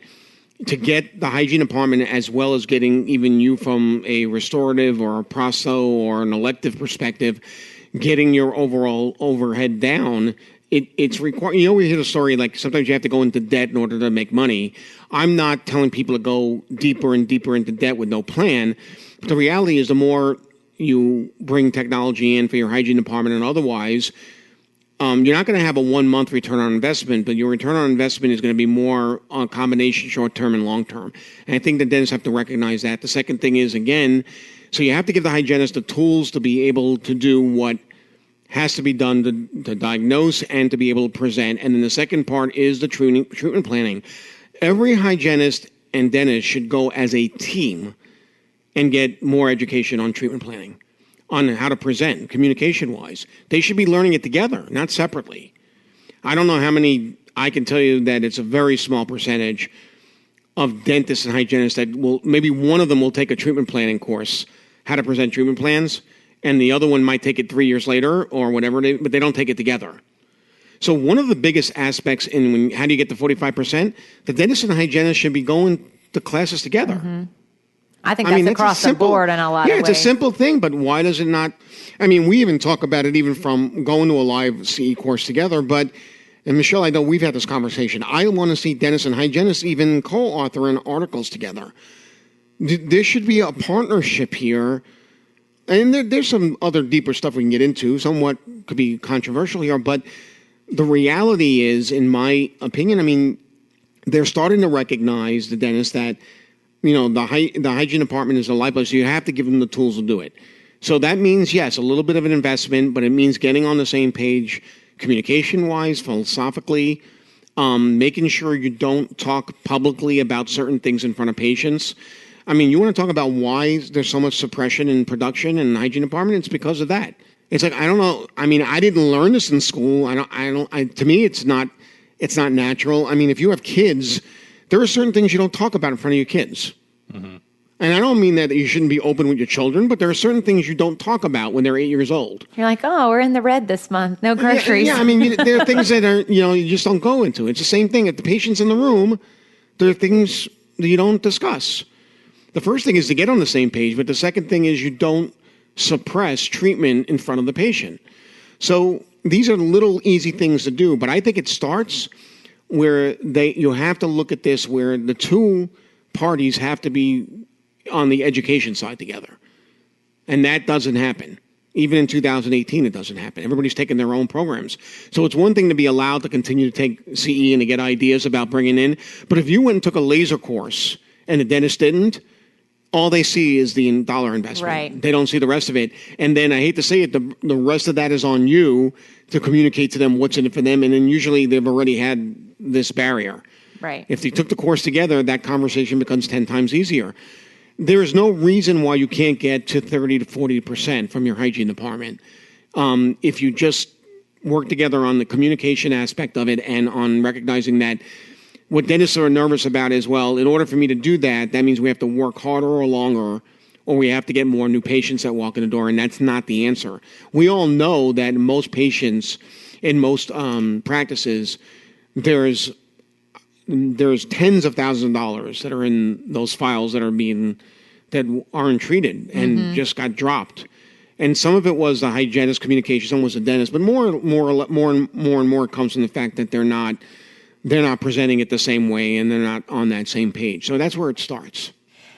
to get the hygiene department, as well as getting even you from a restorative or a prosto or an elective perspective, getting your overall overhead down, it's required. You know, we hear the story like sometimes you have to go into debt in order to make money. I'm not telling people to go deeper and deeper into debt with no plan. But the reality is the more you bring technology in for your hygiene department and otherwise, you're not going to have a 1 month return on investment, but your return on investment is going to be more a combination short-term and long-term. And I think the dentists have to recognize that. The second thing is, again, so you have to give the hygienist the tools to be able to do what has to be done to diagnose and to be able to present. And then the second part is the treatment planning. Every hygienist and dentist should go as a team and get more education on treatment planning, on how to present, communication-wise. They should be learning it together, not separately. I don't know how many, I can tell you that it's a very small percentage of dentists and hygienists that will, maybe one of them will take a treatment planning course, how to present treatment plans, and the other one might take it 3 years later or whatever, but they don't take it together. So one of the biggest aspects in how do you get to 45%, the dentist and hygienist should be going to classes together. Mm-hmm. I think that's across the board in a lot of ways. Yeah, it's a simple thing, but why does it not? I mean, we even talk about it even from going to a live CE course together, and Michelle, I know we've had this conversation. I want to see dentists and hygienists even co-authoring articles together. There should be a partnership here, and there's some other deeper stuff we can get into, somewhat could be controversial here, but the reality is, in my opinion, I mean, they're starting to recognize, the dentists, that the hygiene department is a lifeblood, so you have to give them the tools to do it. So that means, yes, a little bit of an investment, but it means getting on the same page communication-wise, philosophically, making sure you don't talk publicly about certain things in front of patients. I mean, you want to talk about why there's so much suppression in production in the hygiene department? It's because of that. It's like, I don't know. I mean, I didn't learn this in school. To me, it's not natural. I mean, if you have kids, there are certain things you don't talk about in front of your kids. Mm-hmm. And I don't mean that you shouldn't be open with your children, but there are certain things you don't talk about when they're 8 years old. You're like, oh, we're in the red this month. No groceries. Yeah, I mean, there are things that are, you just don't go into. It's the same thing. If the patient's in the room, there are things that you don't discuss. The first thing is to get on the same page, but the second thing is you don't suppress treatment in front of the patient. So these are little easy things to do, but I think it starts where you have to look at this where the two parties have to be on the education side together. And that doesn't happen. Even in 2018, it doesn't happen. Everybody's taking their own programs. So it's one thing to be allowed to continue to take CE and to get ideas about bringing in. But if you went and took a laser course and the dentist didn't, all they see is the dollar investment. Right. They don't see the rest of it. And then I hate to say it, the rest of that is on you to communicate to them what's in it for them. And then usually they've already had this barrier. Right. If they took the course together, that conversation becomes 10 times easier. There is no reason why you can't get to 30 to 40% from your hygiene department. If you just work together on the communication aspect of it and on recognizing that what dentists are nervous about is, well, in order for me to do that, that means we have to work harder or longer, or we have to get more new patients that walk in the door, and that's not the answer. We all know that most patients in most practices, there's tens of thousands of dollars that are in those files that aren't treated and just got dropped. And some of it was the hygienist communication, some was the dentist, but more and more comes from the fact that they're not presenting it the same way and they're not on that same page. So that's where it starts.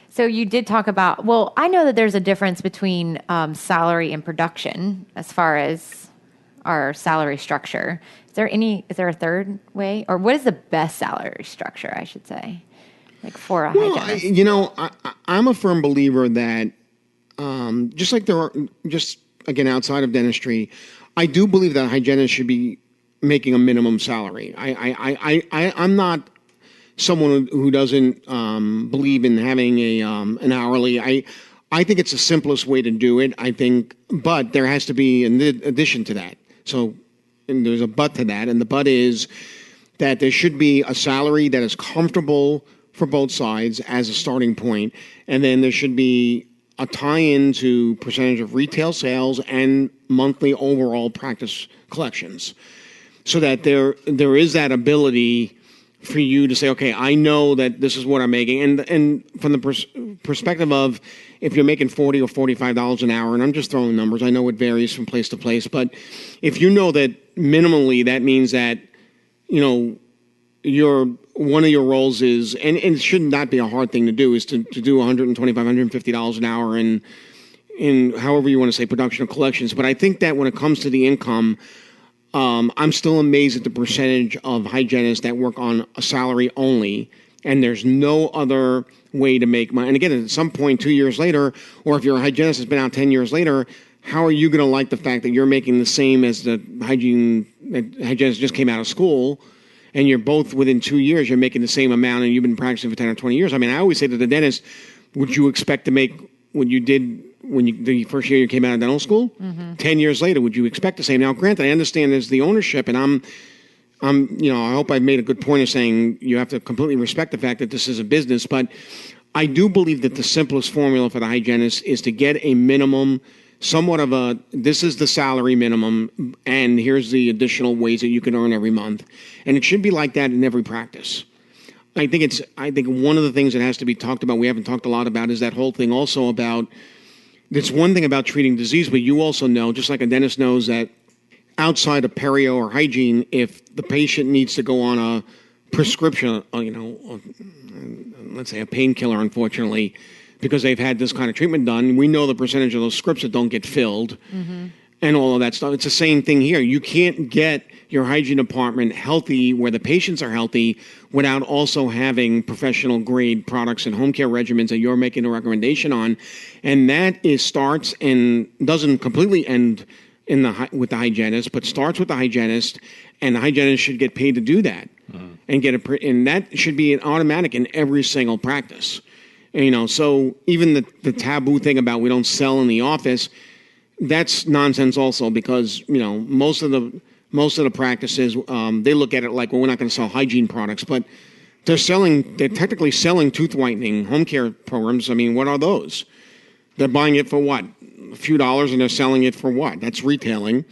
So you did talk about, well, I know that there's a difference between salary and production as far as our salary structure. Is there a third way? Or what is the best salary structure, I should say, like for a hygienist? I'm a firm believer that just like there are, just again, outside of dentistry, I do believe that hygienists should be making a minimum salary. I'm not someone who doesn't believe in having an hourly. I think it's the simplest way to do it. But there has to be an addition to that. So and there's a but to that, and the but is that there should be a salary that is comfortable for both sides as a starting point, and then there should be a tie-in to percentage of retail sales and monthly overall practice collections, so that there is that ability for you to say, okay, I know that this is what I'm making, and from the perspective of if you're making $40 or $45 an hour, and I'm just throwing numbers, I know it varies from place to place, but if you know that minimally, that means that one of your roles is, and it should not be a hard thing to do, is to do $125, $150 an hour in however you want to say production or collections. But I think that when it comes to the income, I'm still amazed at the percentage of hygienists that work on a salary only, and there's no other way to make money. And again, at some point 2 years later, or if you're a hygienist that's been out 10 years later, how are you going to like the fact that you're making the same as the hygienist just came out of school, and you're both within 2 years, you're making the same amount, and you've been practicing for 10 or 20 years? I mean, I always say to the dentist, would you expect to make what you did the first year you came out of dental school? 10 years later, would you expect the same? Now, granted, I understand there's the ownership, and I hope I've made a good point of saying you have to completely respect the fact that this is a business, but I do believe that the simplest formula for the hygienist is to get a minimum, somewhat of this is the salary minimum, and here's the additional ways that you can earn every month. And it should be like that in every practice. I think one of the things that has to be talked about, we haven't talked a lot about, is that whole thing also about, it's one thing about treating disease, but you also know, just like a dentist knows, that outside of perio or hygiene, if the patient needs to go on a prescription, let's say a painkiller, unfortunately, because they've had this kind of treatment done, we know the percentage of those scripts that don't get filled and all of that stuff. It's the same thing here. You can't get your hygiene department healthy where the patients are healthy without also having professional grade products and home care regimens that you're making a recommendation on. And that starts and doesn't completely end with the hygienist, but starts with the hygienist, and the hygienist should get paid to do that and and that should be an automatic in every single practice. So even the taboo thing about we don't sell in the office, that's nonsense also, because most of the practices, they look at it like, well, we're not going to sell hygiene products, but they're technically selling tooth whitening home care programs. I mean, what are those? They're buying it for what? A few dollars, and they're selling it for what? That's retailing.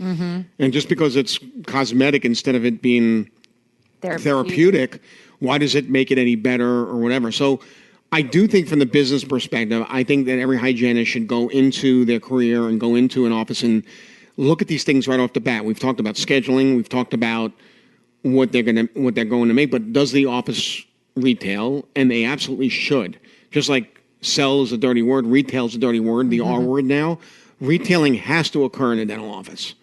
And just because it's cosmetic instead of it being therapeutic, why does it make it any better or whatever? So I do think from the business perspective, I think that every hygienist should go into their career and go into an office and look at these things right off the bat. We've talked about scheduling. We've talked about what they're going to make. But does the office retail? And they absolutely should. Just like sell is a dirty word, retail is a dirty word, the R word now. Retailing has to occur in a dental office.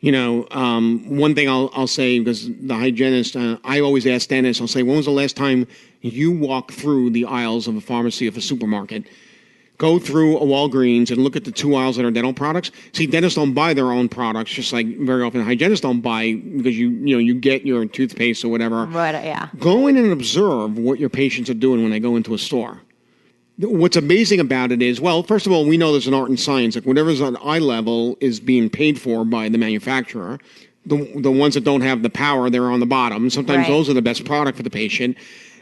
One thing I'll say, because the hygienist, I always ask dentists, I'll say, when was the last time you walked through the aisles of a pharmacy of a supermarket? Go through a Walgreens and look at the 2 aisles that are dental products. See, dentists don't buy their own products, just like very often hygienists don't buy, because you get your toothpaste or whatever. Right, yeah. Go in and observe what your patients are doing when they go into a store. What's amazing about it is, well, first of all, we know there's an art and science. Like whatever's on eye level is being paid for by the manufacturer. The ones that don't have the power, they're on the bottom. Sometimes those are the best product for the patient.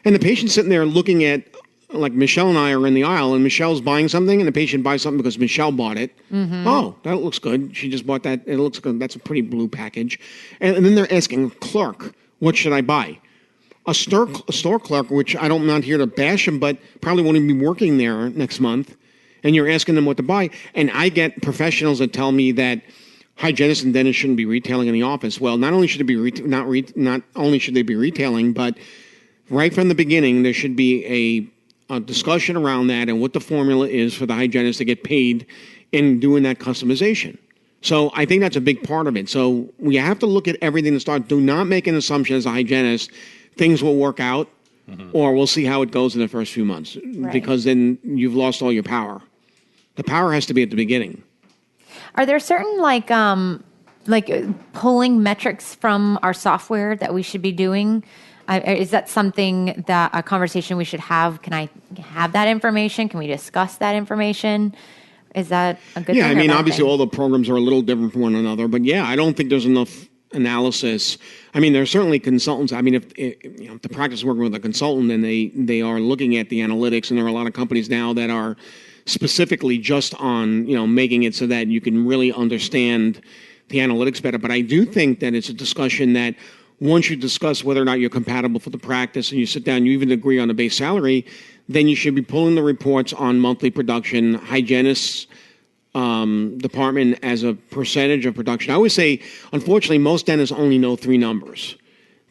And the patient's sitting there looking at, like Michelle and I are in the aisle, and Michelle's buying something, and the patient buys something because Michelle bought it. Oh, that looks good. She just bought that. It looks good. That's a pretty blue package. And then they're asking, clerk, what should I buy? A store clerk, which I'm not here to bash him, but probably won't even be working there next month, and you're asking them what to buy. And I get professionals that tell me that hygienists and dentists shouldn't be retailing in the office. Well, not only should they be not only should they be retailing, but right from the beginning there should be a discussion around that and what the formula is for the hygienist to get paid in doing that customization. So I think that's a big part of it. So we have to look at everything to start. Do not make an assumption as a hygienist things will work out, or we'll see how it goes in the first few months, because then you've lost all your power. The power has to be at the beginning. Are there certain like pulling metrics from our software that we should be doing? Is that something that a conversation we should have? Can I have that information? Can we discuss that information? Is that a good thing? Yeah, I mean, obviously all the programs are a little different from one another, but yeah, I don't think there's enough analysis. I mean, there's certainly consultants. I mean, if the practice is working with a consultant and they are looking at the analytics, and there are a lot of companies now that are specifically just on, making it so that you can really understand the analytics better. But I do think that it's a discussion that once you discuss whether or not you're compatible for the practice and you sit down, you even agree on a base salary, then you should be pulling the reports on monthly production, hygienists department as a percentage of production. I always say, unfortunately, most dentists only know 3 numbers.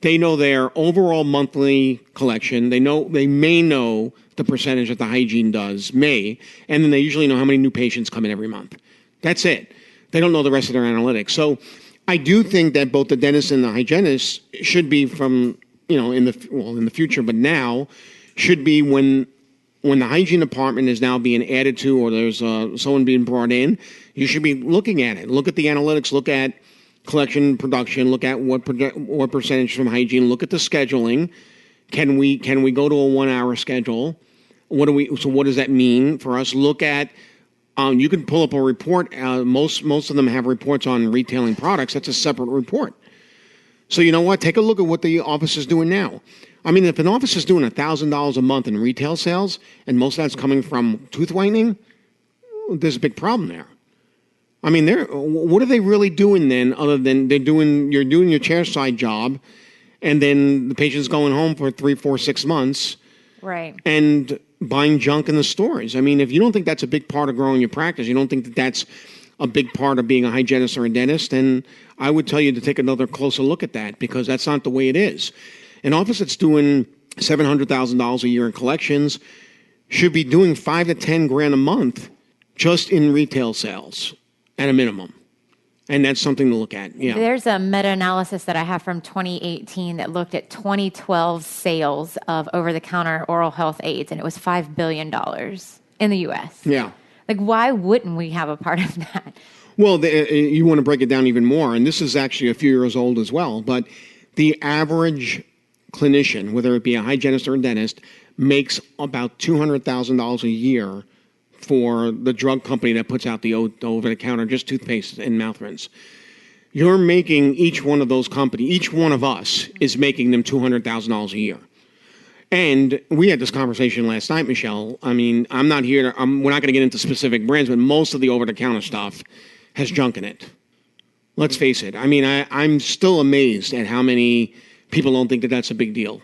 They know their overall monthly collection. They may know the percentage that the hygiene does, and then they usually know how many new patients come in every month. That's it. They don't know the rest of their analytics. So I do think that both the dentists and the hygienists should be from, in the future, but now should be when the hygiene department is now being added to, or there's someone being brought in, you should be looking at it. Look at the analytics. Look at collection, production. Look at what percentage from hygiene. Look at the scheduling. Can we go to a 1-hour schedule? What does that mean for us? Look at. You can pull up a report. Most of them have reports on retailing products. That's a separate report. So you know what? Take a look at what the office is doing now. I mean, if an office is doing $1,000 a month in retail sales, and most of that's coming from tooth whitening, there's a big problem there. I mean, what are they really doing then, other than you're doing your chairside job, and then the patient's going home for 3, 4, 6 months, right? And buying junk in the stores. I mean, if you don't think that's a big part of growing your practice, you don't think that that's a big part of being a hygienist or a dentist, then I would tell you to take another closer look at that, because that's not the way it is. An office that's doing $700,000 a year in collections should be doing $5 to $10,000 a month just in retail sales at a minimum. And that's something to look at. Yeah. There's a meta-analysis that I have from 2018 that looked at 2012 sales of over-the-counter oral health aids, and it was $5 billion in the U.S. Yeah. Like, why wouldn't we have a part of that? Well, you want to break it down even more, and this is actually a few years old as well, but the average clinician, whether it be a hygienist or a dentist, makes about $200,000 a year for the drug company that puts out the over-the-counter, just toothpaste and mouth rinse. You're making each one of those companies, each one of us is making them $200,000 a year. And we had this conversation last night, Michelle. I mean, we're not going to get into specific brands, but most of the over-the-counter stuff has junk in it. Let's face it. I mean, I'm still amazed at how many people don't think that that's a big deal.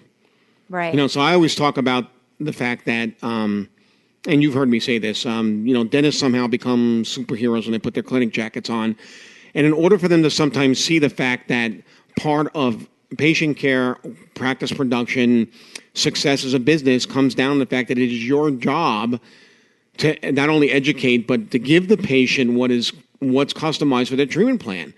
Right. So I always talk about the fact that, and you've heard me say this, dentists somehow become superheroes when they put their clinic jackets on. And in order for them to sometimes see the fact that part of patient care, practice production, success as a business comes down to the fact that it is your job to not only educate, but to give the patient what's customized for their treatment plan.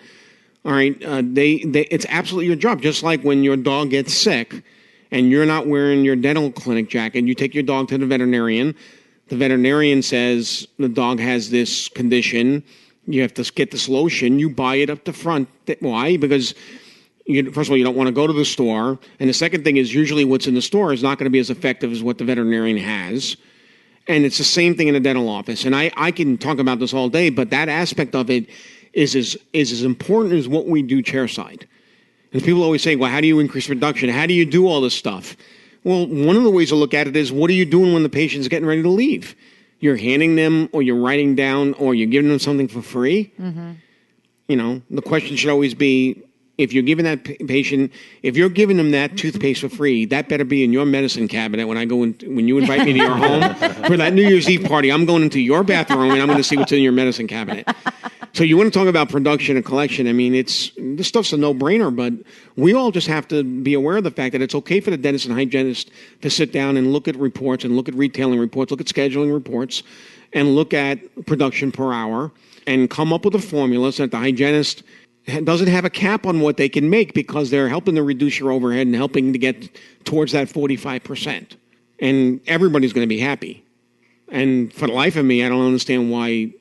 All right, it's absolutely your job. Just like when your dog gets sick and you're not wearing your dental clinic jacket, you take your dog to the veterinarian. The veterinarian says the dog has this condition. You have to get this lotion. You buy it up the front. Why? Because first of all, you don't want to go to the store. And the second thing is usually what's in the store is not going to be as effective as what the veterinarian has. And it's the same thing in a dental office. And I can talk about this all day, but that aspect of it is as important as what we do chairside. And people always say, well, how do you increase production? How do you do all this stuff? Well, one of the ways to look at it is, what are you doing when the patient's getting ready to leave? You're handing them, or you're writing down, or you're giving them something for free. Mm-hmm. The question should always be, if you're giving that patient, if you're giving them that toothpaste for free, that better be in your medicine cabinet when you invite me to your home for that New Year's Eve party. I'm going into your bathroom and I'm going to see what's in your medicine cabinet. So you want to talk about production and collection. I mean, this stuff's a no-brainer, but we all just have to be aware of the fact that it's okay for the dentist and hygienist to sit down and look at reports and look at retailing reports, look at scheduling reports, and look at production per hour and come up with a formula so that the hygienist doesn't have a cap on what they can make, because they're helping to reduce your overhead and helping to get towards that 45%. And everybody's going to be happy. And for the life of me, I don't understand why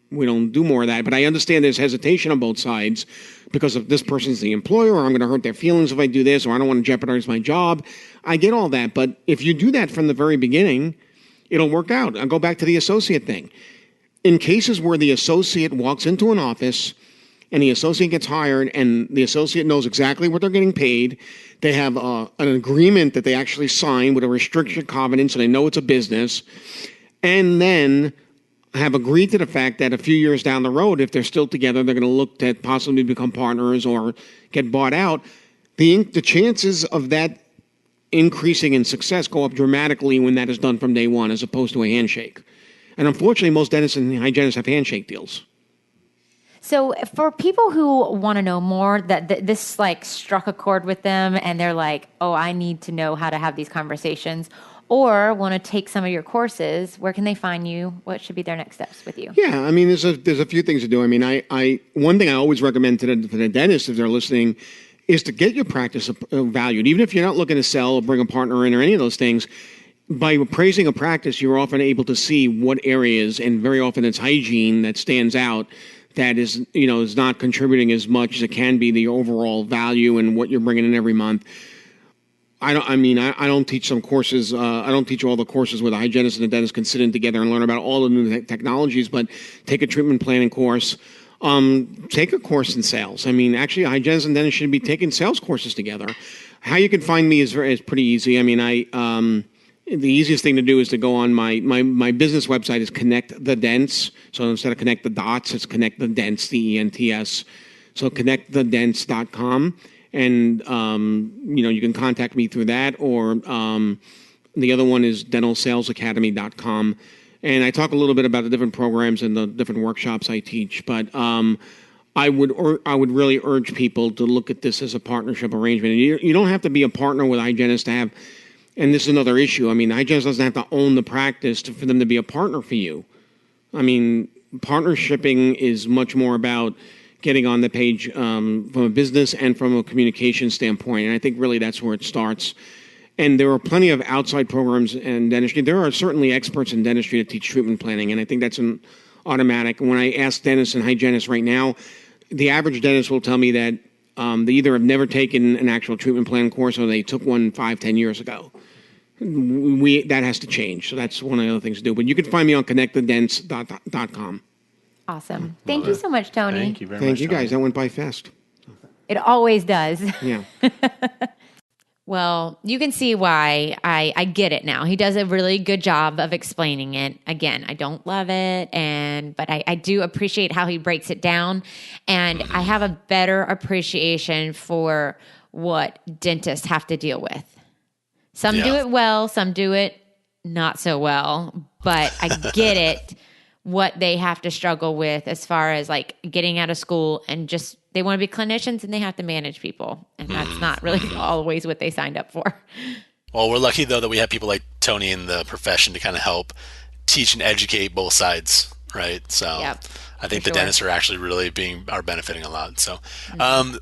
we don't do more of that. But I understand there's hesitation on both sides because if this person's the employer, or I'm going to hurt their feelings if I do this, or I don't want to jeopardize my job. I get all that. But if you do that from the very beginning, it'll work out. I'll go back to the associate thing. In cases where the associate walks into an office and the associate gets hired and the associate knows exactly what they're getting paid, they have an agreement that they actually sign with a restriction covenant, so they know it's a business, and then have agreed to the fact that a few years down the road, if they're still together, they're going to look to possibly become partners or get bought out. The chances of that increasing in success go up dramatically when that is done from day one, as opposed to a handshake. And unfortunately, most dentists and hygienists have handshake deals. So for people who want to know more, that this like struck a chord with them and they're like, oh, I need to know how to have these conversations, or want to take some of your courses, where can they find you? What should be their next steps with you? Yeah, I mean, there's a few things to do. I mean, I one thing I always recommend to the dentists, if they're listening, is to get your practice valued. Even if you're not looking to sell or bring a partner in or any of those things, by appraising a practice, you're often able to see what areas, and very often it's hygiene that stands out, that is not contributing as much as it can be the overall value and what you're bringing in every month. I don't teach some courses. I don't teach all the courses where the hygienist and the dentist can sit in together and learn about all the new technologies, but take a treatment planning course. Take a course in sales. I mean, actually, hygienists and dentists should be taking sales courses together. How you can find me is pretty easy. I mean, the easiest thing to do is to go on my business website is Connect the Dents. So instead of Connect the Dots, it's Connect the Dents, DENTS. So connectthedents.com. And, you can contact me through that, or the other one is dentalsalesacademy.com. And I talk a little bit about the different programs and the different workshops I teach. But I would really urge people to look at this as a partnership arrangement. And you don't have to be a partner with a hygienist to have, and this is another issue. I mean, the hygienist doesn't have to own the practice for them to be a partner for you. I mean, partnershiping is much more about getting on the page from a business and from a communication standpoint. And I think really that's where it starts. And there are plenty of outside programs in dentistry. There are certainly experts in dentistry that teach treatment planning, and I think that's an automatic. When I ask dentists and hygienists right now, the average dentist will tell me that they either have never taken an actual treatment plan course or they took one 5-10 years ago. That has to change. So that's one of the other things to do. But you can find me on connectthedents.com. Awesome. Thank you so much, Tony. Thank you very much. Thank you, Tony. guys. That went by fast. It always does. Yeah. Well, you can see why I get it now. He does a really good job of explaining it. Again, I don't love it, but I do appreciate how he breaks it down, and I have a better appreciation for what dentists have to deal with. Some do it well, some do it not so well, but I get it, what they have to struggle with as far as like getting out of school and just they want to be clinicians and they have to manage people. And that's not really always what they signed up for. Well, we're lucky, though, that we have people like Tony in the profession to kind of help teach and educate both sides, right? So I think the dentists are actually really benefiting a lot. So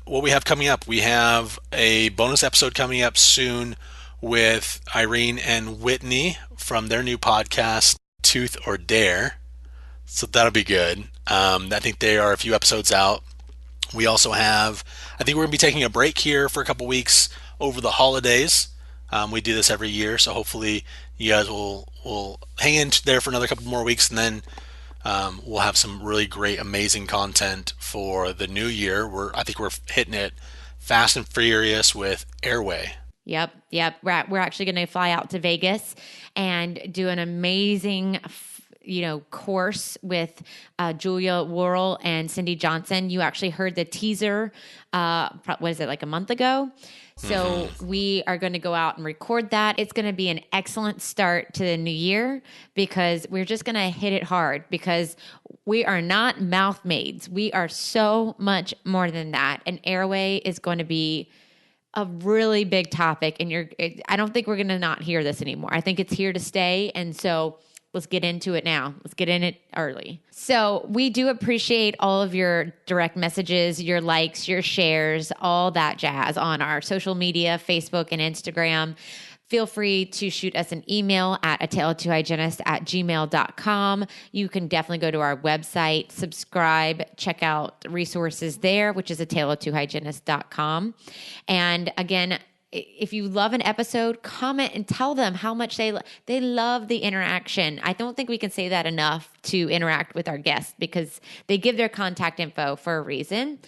what we have coming up, we have a bonus episode coming up soon with Irene and Whitney from their new podcast, Tooth or Dare. So that'll be good. I think they are a few episodes out. We also have, I think we're going to be taking a break here for a couple weeks over the holidays. We do this every year, so hopefully you guys will hang in there for another couple more weeks, and then we'll have some really great, amazing content for the new year. I think we're hitting it fast and furious with Airway. Yep. We're actually going to fly out to Vegas and do an amazing course with Julia Worrell and Cindy Johnson. You actually heard the teaser, like a month ago? So we are going to go out and record that. It's going to be an excellent start to the new year because we're just going to hit it hard because we are not mouth maids. We are so much more than that. And Airway is going to be a really big topic. And I don't think we're going to not hear this anymore. I think it's here to stay. And so let's get into it now. Let's get in it early. So we do appreciate all of your direct messages, your likes, your shares, all that jazz on our social media, Facebook and Instagram. Feel free to shoot us an email at atale2hygienist@gmail.com. You can definitely go to our website, subscribe, check out resources there, which is atale2hygienist.com. And again, if you love an episode, comment and tell them how much they love the interaction. I don't think we can say that enough to interact with our guests because they give their contact info for a reason.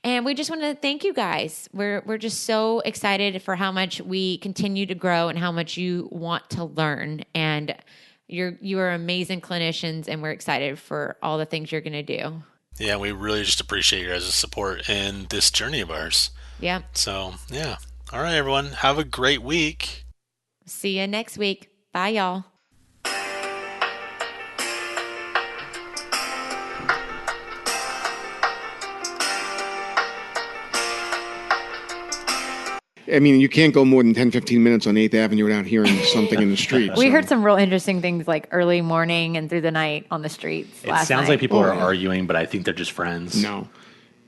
And we just want to thank you guys. We're just so excited for how much we continue to grow and how much you want to learn. And You are amazing clinicians, and we're excited for all the things you're going to do. Yeah, we really just appreciate your guys' support in this journey of ours. Yeah. So, yeah. All right, everyone. Have a great week. See you next week. Bye, y'all. I mean, you can't go more than 10, 15 minutes on 8th Avenue without hearing something in the street. We so. heard some real interesting things like early morning and through the night on the streets. It last sounds night. like people are arguing, but I think they're just friends. No,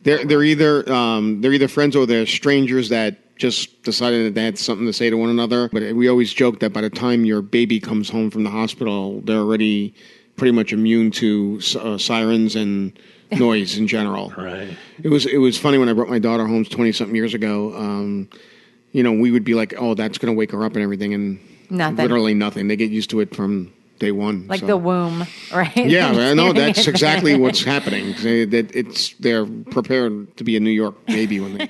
they're either friends or they're strangers that just decided that they had something to say to one another. But we always joke that by the time your baby comes home from the hospital, they're already pretty much immune to sirens and noise in general. Right. It was funny when I brought my daughter home 20-something years ago. We would be like, oh, that's going to wake her up and everything. And Nothing. Literally nothing. They get used to it from day one. Like the womb, right? Yeah, I know. That's Standing in exactly there. what's happening. They're prepared to be a New York baby when they